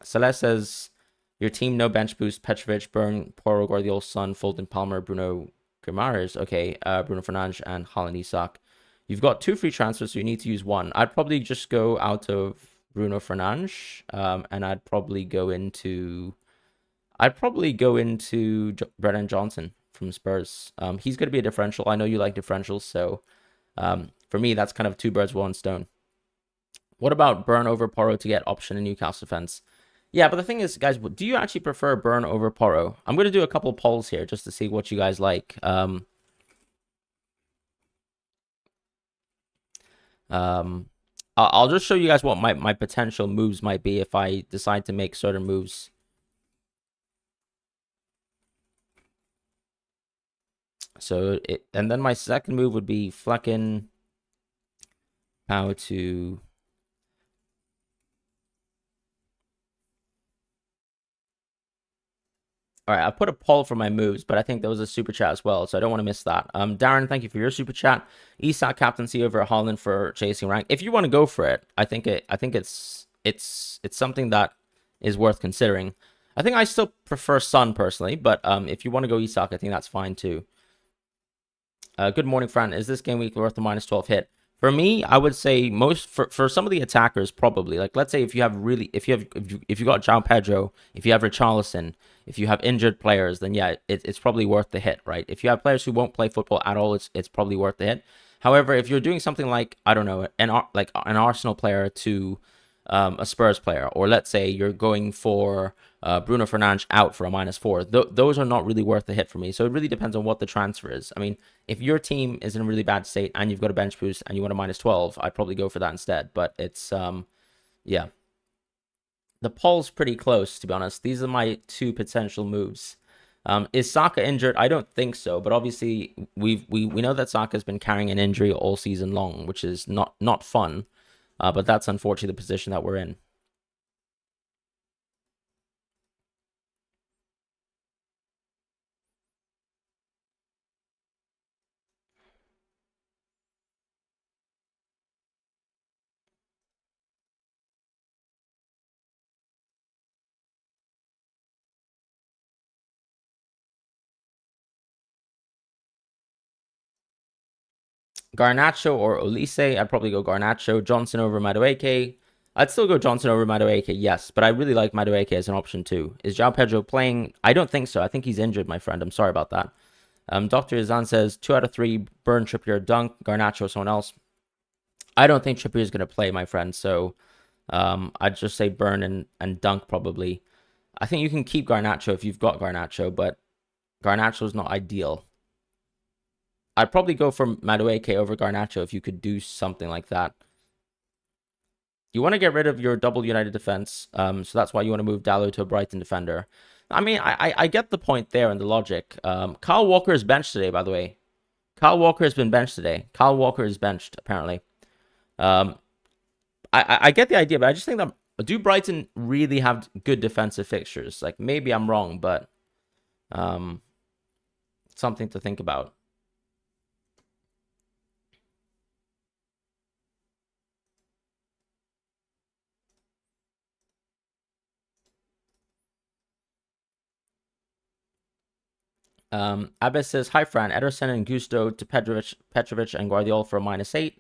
Celeste says, your team no bench boost. Petrovic, Burn, Poro, Guardiola, Son, Fulton, Palmer, Bruno Guimaraes. Okay, Bruno Fernandes and Holland Isak. You've got 2 free transfers, so you need to use one. I'd probably just go out of Bruno Fernandes, and I'd probably go into Brennan Johnson from Spurs. He's going to be a differential. I know you like differentials, so for me, that's kind of 2 birds, 1 stone. What about Burn over Porro to get option in Newcastle defense? Yeah, but the thing is, guys, do you actually prefer Burn over Porro? I'm going to do a couple polls here just to see what you guys like. I'll just show you guys what my potential moves might be if I decide to make certain moves. And then my second move would be Flecken how to... All right, I put a poll for my moves, but I think there was a super chat as well, so I don't want to miss that. Darren, thank you for your super chat. Isak captaincy over Holland for chasing rank. If you want to go for it, I think it's something that is worth considering. I think I still prefer Son personally, but if you want to go Isak, I think that's fine too. Good morning, Fran. Is this game week worth the -12 hit? For me, I would say for some of the attackers probably. Like let's say if you got João Pedro, if you have Richarlison, if you have injured players, then yeah, it's probably worth the hit, right? If you have players who won't play football at all, it's probably worth the hit. However, if you're doing something like I don't know, an Arsenal player to a Spurs player, or let's say you're going for Bruno Fernandes out for a -4. Those are not really worth the hit for me. So it really depends on what the transfer is. I mean, if your team is in a really bad state and you've got a bench boost and you want a -12, I'd probably go for that instead. But it's yeah, the poll's pretty close, to be honest. These are my 2 potential moves. Is Saka injured? I don't think so, but obviously we know that Saka's been carrying an injury all season long, which is not fun. But that's unfortunately the position that we're in. Garnacho or Olise, I'd probably go Garnacho. Johnson over Madueke. I'd still go Johnson over Madueke, yes, but I really like Madueke as an option too. Is João Pedro playing? I don't think so. I think he's injured, my friend. I'm sorry about that. Dr. Izan says 2 out of 3, Burn, Trippier, Dunk, Garnacho, someone else. I don't think Trippier is going to play, my friend, so I'd just say Burn and Dunk probably. I think you can keep Garnacho if you've got Garnacho, but Garnacho's not ideal. I'd probably go for Madueke over Garnacho if you could do something like that. You want to get rid of your double United defense, so that's why you want to move Dalot to a Brighton defender. I mean, I get the point there and the logic. Kyle Walker is benched today, by the way. Kyle Walker has been benched today. Kyle Walker is benched, apparently. I get the idea, but I just think that do Brighton really have good defensive fixtures? Like, maybe I'm wrong, but something to think about. Abbas says, hi, Fran. Ederson and Gusto to Petrovic and Guardiola for a -8.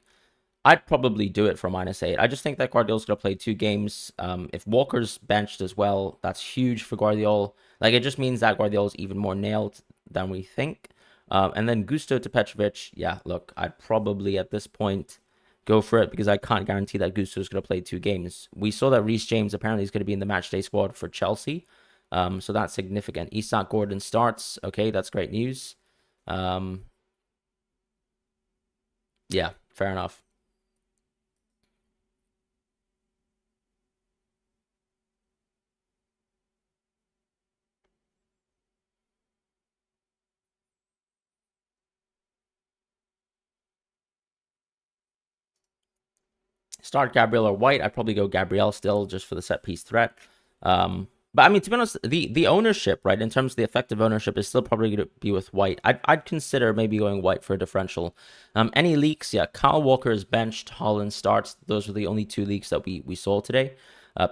I'd probably do it for -8. I just think that Guardiola's going to play 2 games. If Walker's benched as well, that's huge for Guardiola. Like, it just means that Guardiola's even more nailed than we think. And then Gusto to Petrovic. Yeah, look, I'd probably at this point go for it because I can't guarantee that Gusto's going to play 2 games. We saw that Reece James apparently is going to be in the matchday squad for Chelsea. So that's significant. Isak Gordon starts. Okay, that's great news. Yeah, fair enough. Start Gabriel or White. I'd probably go Gabriel still just for the set piece threat. But I mean, to be honest, the ownership, right, in terms of the effective ownership, is still probably going to be with White. I'd consider maybe going White for a differential. Any leaks? Yeah, Kyle Walker is benched. Holland starts. Those were the only 2 leaks that we saw today.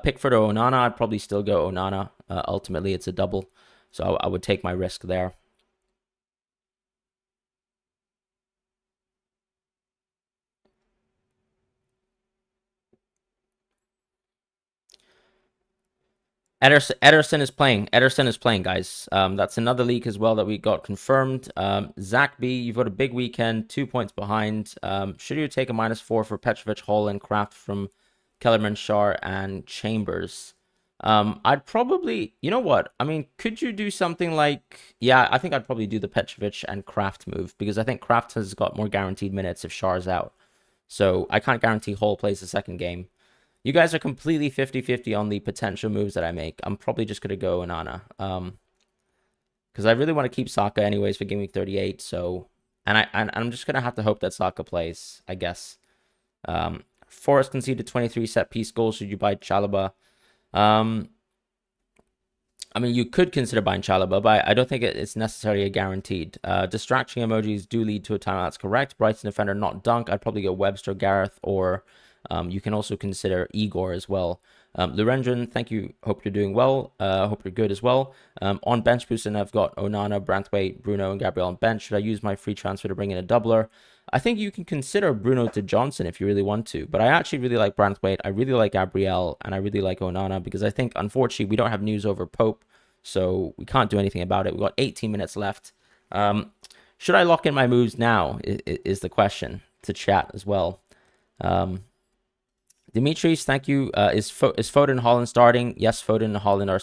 Pickford or Onana, I'd probably still go Onana. Ultimately, it's a double, so I would take my risk there. Ederson is playing. Ederson is playing, guys. That's another leak as well that we got confirmed. Zach B, you've got a big weekend, 2 points behind. Should you take a -4 for Petrovic, Hall, and Kraft from Kellerman, Shar, and Chambers? I'd probably, you know what? I mean, could you do something like, yeah, I think I'd probably do the Petrovic and Kraft move because I think Kraft has got more guaranteed minutes if Shar's out. So I can't guarantee Hall plays the second game. You guys are completely 50-50 on the potential moves that I make. I'm probably just going to go Onana. Because I really want to keep Saka anyways for Game Week 38. So, I'm just going to have to hope that Saka plays, I guess. Forest conceded 23 set-piece goals. Should you buy Chalobah? I mean, you could consider buying Chalobah, but I don't think it's necessarily a guaranteed. Distraction emojis do lead to a timeout. That's correct. Brighton defender, not Dunk. I'd probably go Webster, Gareth, or you can also consider Igor as well. Lorendran, thank you. Hope you're doing well. Hope you're good as well. On bench boost, and I've got Onana, Branthwaite, Bruno, and Gabriel on bench. Should I use my free transfer to bring in a doubler? I think you can consider Bruno to Johnson if you really want to, but I actually really like Branthwaite. I really like Gabriel, and I really like Onana because I think, unfortunately, we don't have news over Pope, so we can't do anything about it. We've got 18 minutes left. Should I lock in my moves now is the question to chat as well. Dimitris, thank you. Is Foden, Holland starting? Yes, Foden and Holland are.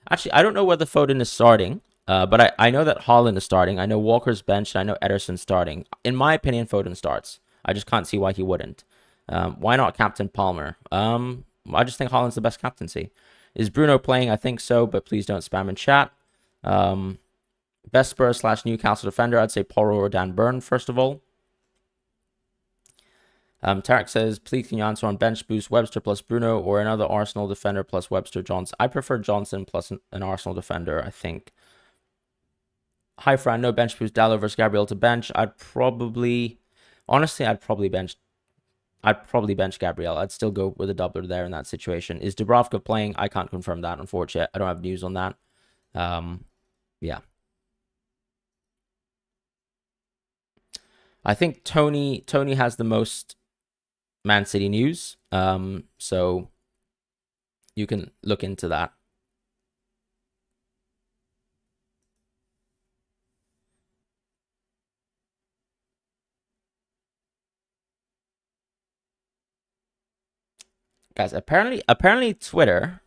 Actually, I don't know whether Foden is starting, but I know that Holland is starting. I know Walker's benched. I know Ederson's starting. In my opinion, Foden starts. I just can't see why he wouldn't. Why not Captain Palmer? I just think Holland's the best captaincy. Is Bruno playing? I think so, but please don't spam in chat. Best Spurs / Newcastle defender, I'd say Porro or Dan Burn, first of all. Tarek says, please can you answer on bench boost Webster plus Bruno or another Arsenal defender plus Webster Johnson? I prefer Johnson plus an Arsenal defender, I think. Hi, Fran. No bench boost. Dallo versus Gabriel to bench. Honestly, I'd probably bench Gabriel. I'd still go with a doubler there in that situation. Is Dubravka playing? I can't confirm that, unfortunately. I don't have news on that. Yeah. I think Tony has the most Man City news. So you can look into that. Guys, apparently Twitter,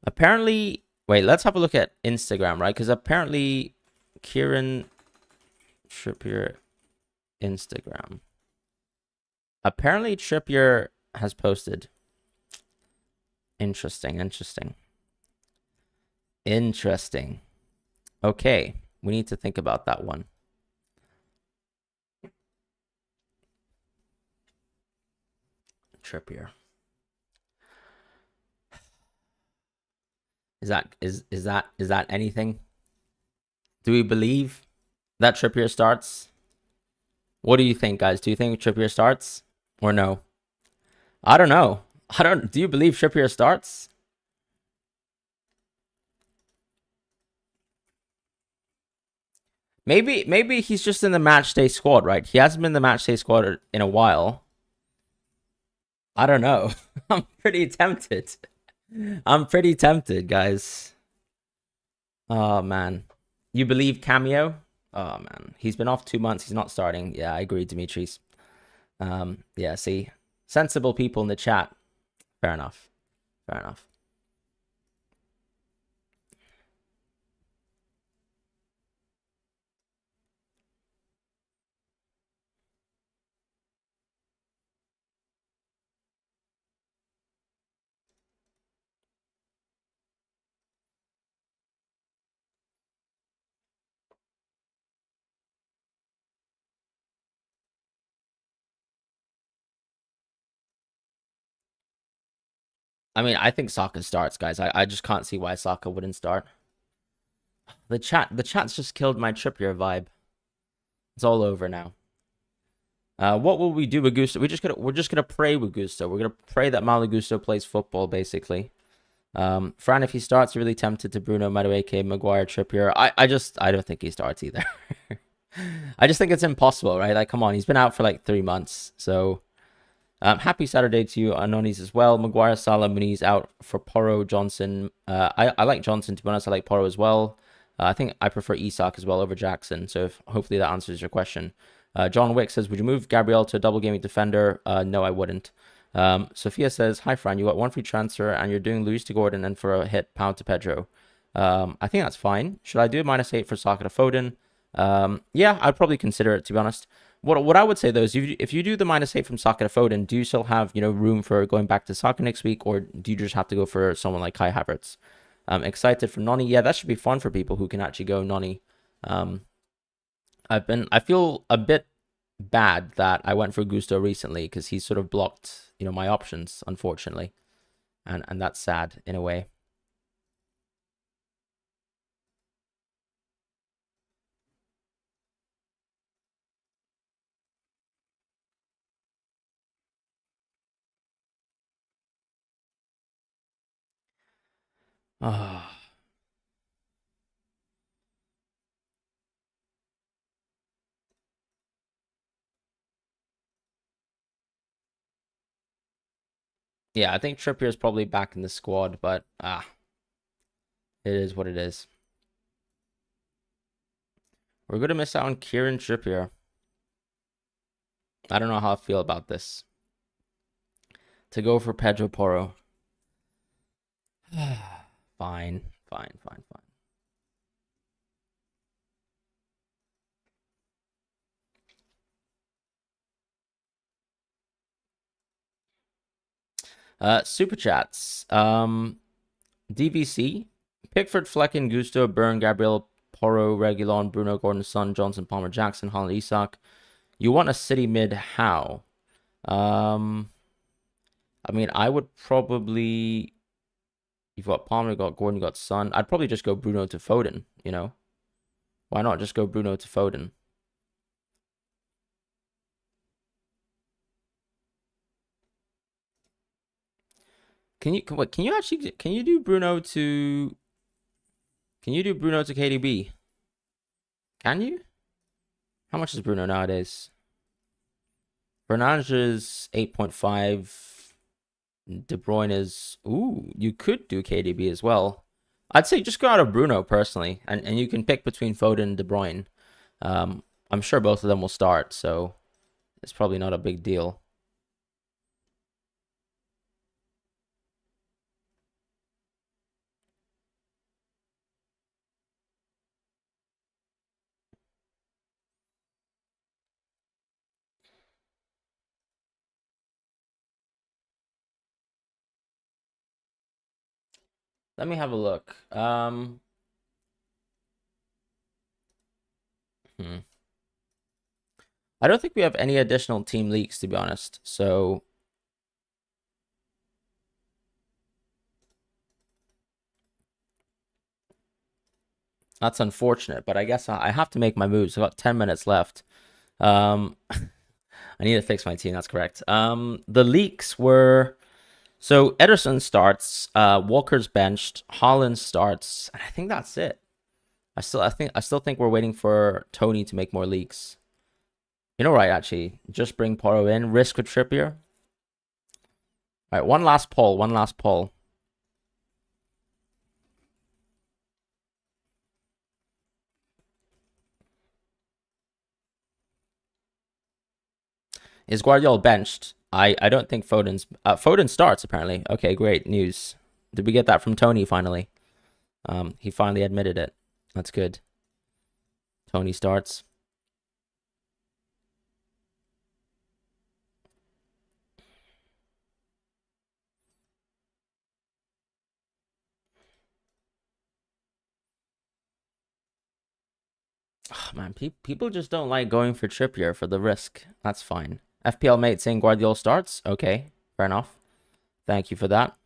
wait, let's have a look at Instagram, right? Because apparently Kieran Trippier Instagram. Apparently Trippier has posted. Interesting. Okay, we need to think about that one. Trippier. Is that anything? Do we believe that Trippier starts? What do you think, guys? Do you think Trippier starts or no? I don't know. Do you believe Trippier starts? Maybe he's just in the matchday squad, right? He hasn't been in the matchday squad in a while. I don't know. I'm pretty tempted. I'm pretty tempted, guys. Oh man. You believe Cameo? Oh man. He's been off 2 months. He's not starting. Yeah, I agree, Dimitris. Yeah, see. Sensible people in the chat. Fair enough. Fair enough. I mean, I think Saka starts, guys. I just can't see why Saka wouldn't start. The chat's just killed my Trippier vibe. It's all over now. What will we do with Gusto? We're just gonna pray with Gusto. We're gonna pray that Malo Gusto plays football, basically. Fran, if he starts, really tempted to Bruno, Madueke, Maguire, Trippier. I don't think he starts either. I just think it's impossible, right? Like, come on, he's been out for like 3 months. So, happy Saturday to you, Anonis as well. Maguire, Salah, Muniz out for Porro, Johnson. I like Johnson, to be honest. I like Porro as well. I think I prefer Isak as well over Jackson. So hopefully that answers your question. John Wick says, would you move Gabriel to a double gaming defender? No, I wouldn't. Sophia says, hi, Fran. You got one free transfer and you're doing Luis to Gordon and for a hit, pound to Pedro. I think that's fine. Should I do a -8 for Saka to Foden? Yeah, I'd probably consider it, to be honest. What I would say though is if you do the -8 from Saka to Foden, do you still have room for going back to Saka next week, or do you just have to go for someone like Kai Havertz? Excited for Noni. Yeah, that should be fun for people who can actually go Noni. Um, I feel a bit bad that I went for Gusto recently because he's sort of blocked my options, unfortunately, and that's sad in a way. Ah. Yeah, I think Trippier is probably back in the squad, but it is what it is. We're gonna miss out on Kieran Trippier. I don't know how I feel about this. To go for Pedro Porro. Fine, fine, fine, fine. Super chats. DVC, Pickford, Flecken, Gusto, Byrne, Gabriel, Porro, Regulon, Bruno, Gordon, Son, Johnson, Palmer, Jackson, Holland, Isak. You want a city mid? How? I mean, I would probably. You've got Palmer, you got Gordon, you got Son. I'd probably just go Bruno to Foden. Why not just go Bruno to Foden? Can you do Bruno to KDB? Can you? How much is Bruno nowadays? Fernandes is 8.5. De Bruyne is, you could do KDB as well. I'd say just go out of Bruno personally, and you can pick between Foden and De Bruyne. I'm sure both of them will start, so it's probably not a big deal. Let me have a look. I don't think we have any additional team leaks, to be honest. So that's unfortunate, but I guess I have to make my moves. I've got 10 minutes left. I need to fix my team. That's correct. The leaks were, so Ederson starts, Walker's benched, Holland starts, and I think that's it. I still think we're waiting for Tony to make more leaks. Right, actually, just bring Porro in, risk with Trippier. All right, one last poll. One last poll. Is Guardiola benched? I don't think Foden starts apparently. Okay, great news. Did we get that from Tony finally? He finally admitted it. That's good. Tony starts. Oh, man, people just don't like going for Trippier for the risk. That's fine. FPL mate saying Guardiola starts. Okay, fair enough. Thank you for that.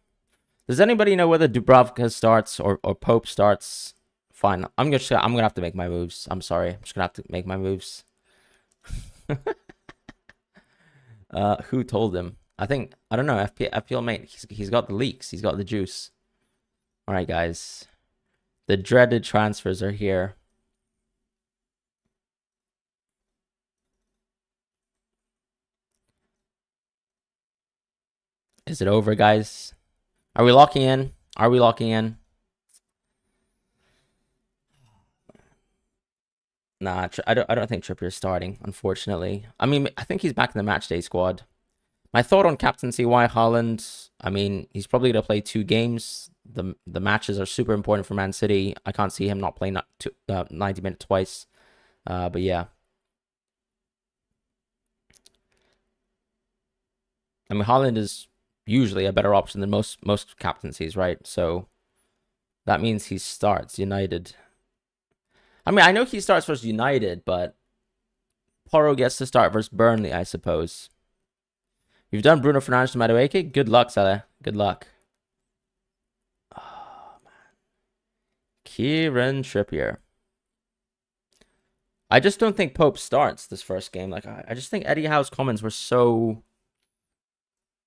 Does anybody know whether Dubravka starts or Pope starts? Fine. I'm gonna have to make my moves. I'm sorry. I'm just gonna have to make my moves. Who told him? I don't know. FPL mate. He's got the leaks. He's got the juice. All right, guys. The dreaded transfers are here. Is it over, guys? Are we locking in? Are we locking in? Nah, I don't think Trippier's starting, unfortunately. I mean, I think he's back in the matchday squad. My thought on captaincy, why Haaland? I mean, he's probably going to play 2 games. The matches are super important for Man City. I can't see him not playing 90 minutes twice. But yeah. I mean, Haaland is usually a better option than most captaincies, right? So that means he starts United. I mean, I know he starts versus United, but Porro gets to start versus Burnley, I suppose. You've done Bruno Fernandes to Madueke? Good luck, Salah. Good luck. Oh, man. Kieran Trippier. I just don't think Pope starts this first game. Like, I just think Eddie Howe's comments were so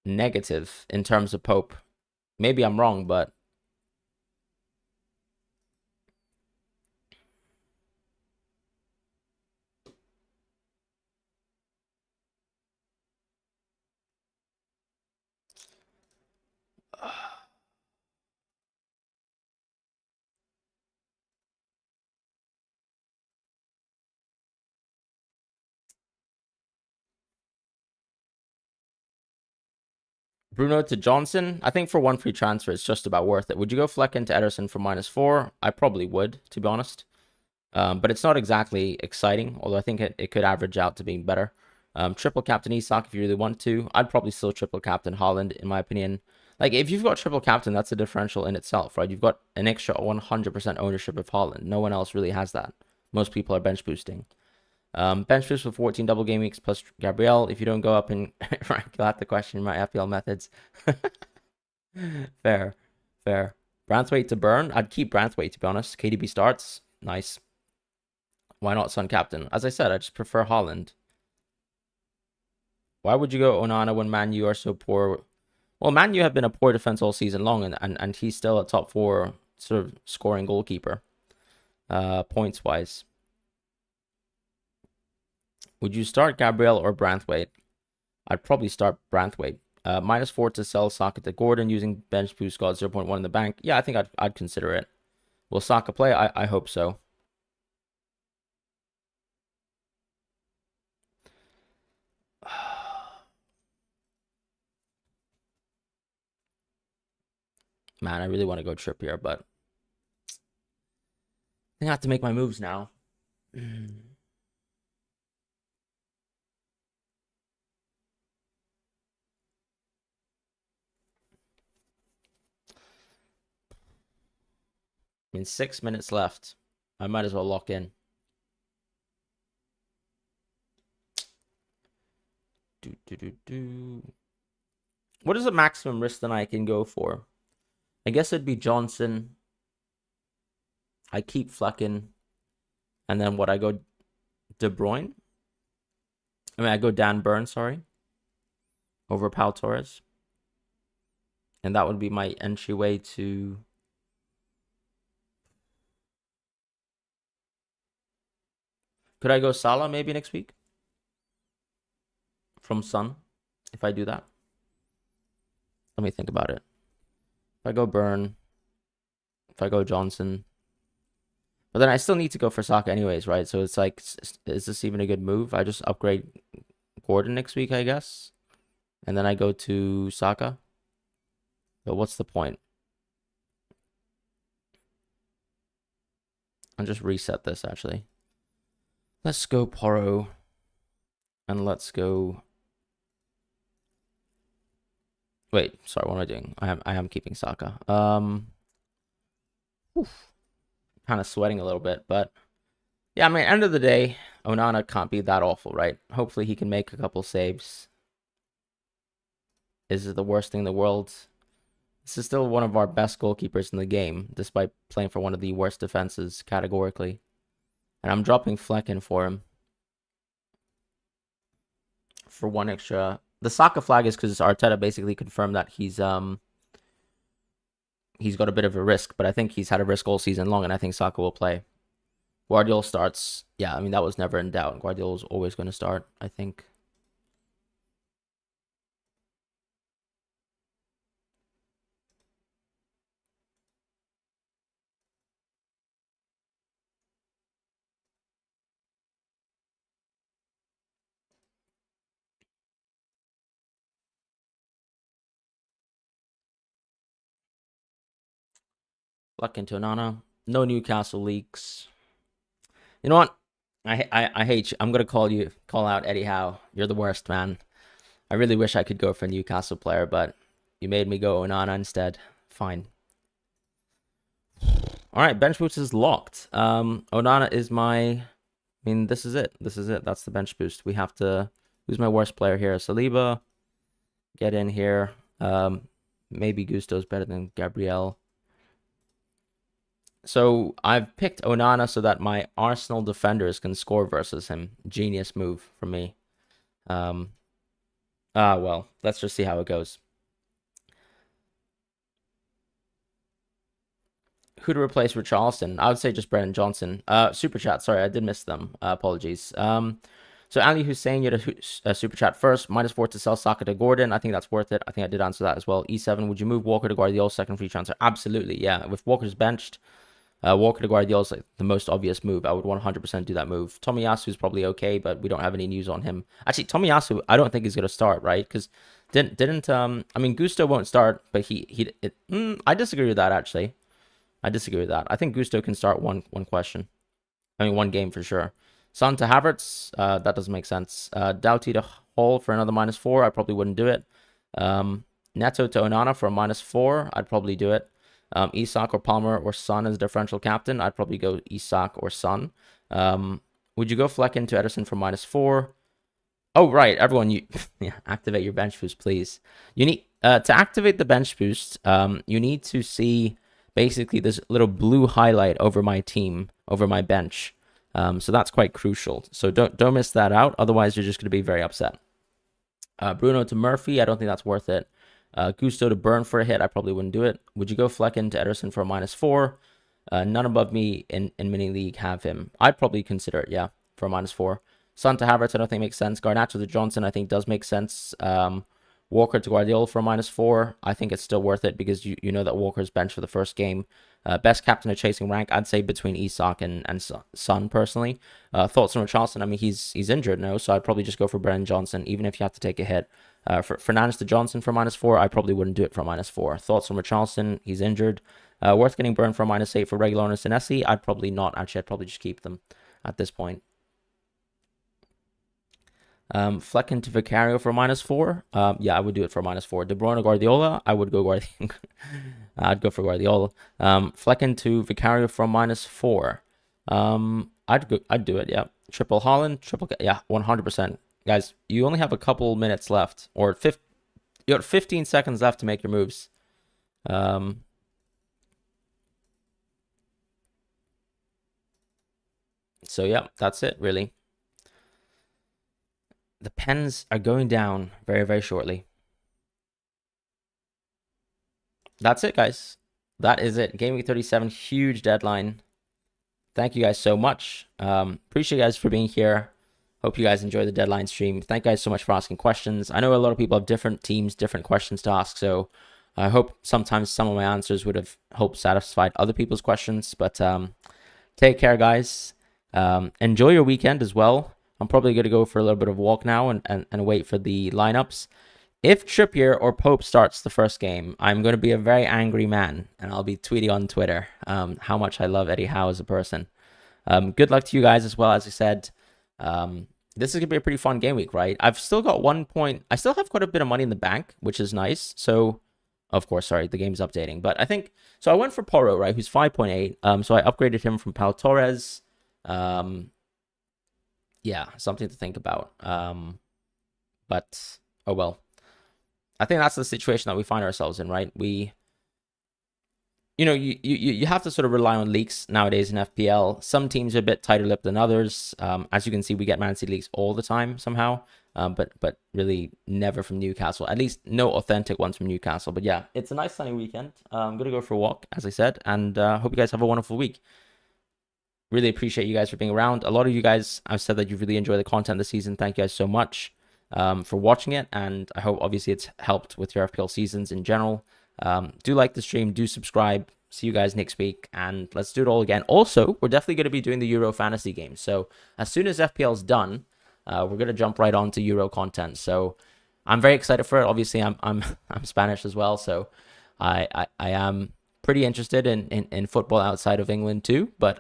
negative in terms of Pope. Maybe I'm wrong, but Bruno to Johnson. I think for one free transfer, it's just about worth it. Would you go Fleck into Ederson for -4? I probably would, to be honest. But it's not exactly exciting, although I think it could average out to being better. Triple captain Isak if you really want to. I'd probably still triple captain Haaland, in my opinion. Like, if you've got triple captain, that's a differential in itself, right? You've got an extra 100% ownership of Haaland. No one else really has that. Most people are bench boosting. Bench boost with 14 double game weeks plus Gabriel. If you don't go up in rank, you'll have to question my FPL methods. Fair, fair. Branthwaite to burn. I'd keep Branthwaite, to be honest. KDB starts. Nice. Why not Sun Captain? As I said, I just prefer Haaland. Why would you go Onana when Man U are so poor? Well, Man U have been a poor defense all season long, and he's still a top 4 sort of scoring goalkeeper, points wise. Would you start Gabriel or Branthwaite? I'd probably start Branthwaite. -4 to sell Saka to Gordon using bench boost, got 0.1 in the bank. Yeah, I think I'd consider it. Will Saka play? I hope so. Man, I really want to go Trippier, but I think I have to make my moves now. I mean, 6 minutes left. I might as well lock in. What is the maximum risk that I can go for? I guess it'd be Johnson. I keep Flecken. And then what, I go De Bruyne? I mean, I go Dan Burn, sorry. Over Pau Torres. And that would be my entryway to... Could I go Salah maybe next week? From Sun, if I do that. Let me think about it. If I go Burn, if I go Johnson, but then I still need to go for Saka anyways, right? So it's like, is this even a good move? I just upgrade Gordon next week, I guess, and then I go to Saka. But what's the point? I'll just reset this actually. Let's go Porro, and let's go. Wait, sorry, what am I doing? I am keeping Saka. Kind of sweating a little bit, but yeah, I mean, end of the day, Onana can't be that awful, right? Hopefully he can make a couple saves. Is it the worst thing in the world? This is still one of our best goalkeepers in the game, despite playing for one of the worst defenses categorically. And I'm dropping Fleck in for him. For one extra. The Saka flag is because Arteta basically confirmed that he's got a bit of a risk, but I think he's had a risk all season long, and I think Saka will play. Guardiola starts. Yeah, I mean, that was never in doubt. Guardiola's always going to start, I think. Luck into Onana. No Newcastle leaks. You know what? I hate you. I'm gonna call out Eddie Howe. You're the worst, man. I really wish I could go for a Newcastle player, but you made me go Onana instead. Fine. All right, bench boost is locked. Onana is my. I mean, this is it. This is it. That's the bench boost. We have to. Who's my worst player here? Saliba. Get in here. Maybe Gusto's better than Gabriel. So I've picked Onana so that my Arsenal defenders can score versus him. Genius move from me. Well, let's just see how it goes. Who to replace Richarlison? I would say just Brennan Johnson. Super chat. Sorry, I did miss them. Apologies. So Ali Hussein, you had a super chat first. -4 to sell Saka to Gordon. I think that's worth it. I think I did answer that as well. E7, would you move Walker to Guardiola second free transfer? Absolutely, yeah. With Walker's benched, Walker to Guardiola is like the most obvious move. I would 100% do that move. Tomiyasu is probably okay, but we don't have any news on him. Actually, Tomiyasu, I don't think he's gonna start, right? Because didn't I mean Gusto won't start, but I disagree with that actually. I disagree with that. I think Gusto can start one one game for sure. Son to Havertz, that doesn't make sense. Doughty to Hall for another -4. I probably wouldn't do it. Neto to Onana for a -4. I'd probably do it. Isak or Palmer or Son as differential captain. I'd probably go Isak or Son. Would you go Fleck into Ederson for -4? Oh, right. Everyone, you activate your bench boost, please. You need to activate the bench boost. You need to see basically this little blue highlight over my team, over my bench. So that's quite crucial. So don't miss that out. Otherwise, you're just going to be very upset. Bruno to Murphy. I don't think that's worth it. Gusto to Burn for a hit. I probably wouldn't do it. Would you go Fleck into Ederson for a -4? None above me in mini league have him. I'd probably consider it, yeah, for a -4. Son to Havertz, I don't think makes sense. Garnacho to Johnson, I think does make sense. Walker to Guardiola for a -4. I think it's still worth it because you know that Walker's bench for the first game. Best captain of chasing rank, I'd say between Isak and Son personally. Thoughts on Richarlison? I mean, he's injured now, so I'd probably just go for Brennan Johnson, even if you have to take a hit. For Fernandes to Johnson for -4, I probably wouldn't do it for a -4. Thoughts on Richarlison? He's injured. Worth getting burned for a -8 for Regular and Senesi? I'd probably not. Actually, I'd probably just keep them at this point. Fleck into Vicario for a -4. Yeah, I would do it for a -4. De Bruyne or Guardiola, I would go Guardiola. I'd go for Guardiola. Fleck into Vicario for a -4. I'd do it. Yeah, triple Holland, yeah, 100%. Guys, you only have a couple minutes left, or you got 15 seconds left to make your moves. So yeah, that's it really. The pens are going down very, very shortly. That's it, guys. That is it. Gameweek 37, huge deadline. Thank you guys so much. Appreciate you guys for being here. Hope you guys enjoy the deadline stream. Thank you guys so much for asking questions. I know a lot of people have different teams, different questions to ask, so I hope sometimes some of my answers would have helped satisfied other people's questions. But take care, guys. Enjoy your weekend as well. I'm probably going to go for a little bit of a walk now and wait for the lineups. If Trippier or Pope starts the first game, I'm going to be a very angry man, and I'll be tweeting on Twitter how much I love Eddie Howe as a person. Good luck to you guys as well. As I said, this is going to be a pretty fun game week, right? I've still got 1 point. I still have quite a bit of money in the bank, which is nice. So, of course, sorry, the game's updating. But I think, so I went for Porro, right, who's 5.8. So I upgraded him from Pau Torres. Yeah, something to think about. But, oh well. I think that's the situation that we find ourselves in, right? You have to sort of rely on leaks nowadays in FPL. Some teams are a bit tighter-lipped than others. As you can see, we get Man City leaks all the time somehow, but really never from Newcastle. At least no authentic ones from Newcastle. But yeah, it's a nice sunny weekend. I'm gonna go for a walk, as I said, and hope you guys have a wonderful week. Really appreciate you guys for being around. A lot of you guys have said that you really enjoy the content this season. Thank you guys so much for watching it, and I hope obviously it's helped with your FPL seasons in general. Do like the stream, do subscribe. See you guys next week, and let's do it all again. Also, we're definitely going to be doing the Euro fantasy games. So as soon as FPL is done, we're going to jump right on to Euro content. So I'm very excited for it. Obviously, I'm Spanish as well, so I am pretty interested in football outside of England too. But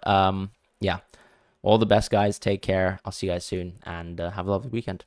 yeah, all the best, guys. Take care. I'll see you guys soon, and have a lovely weekend.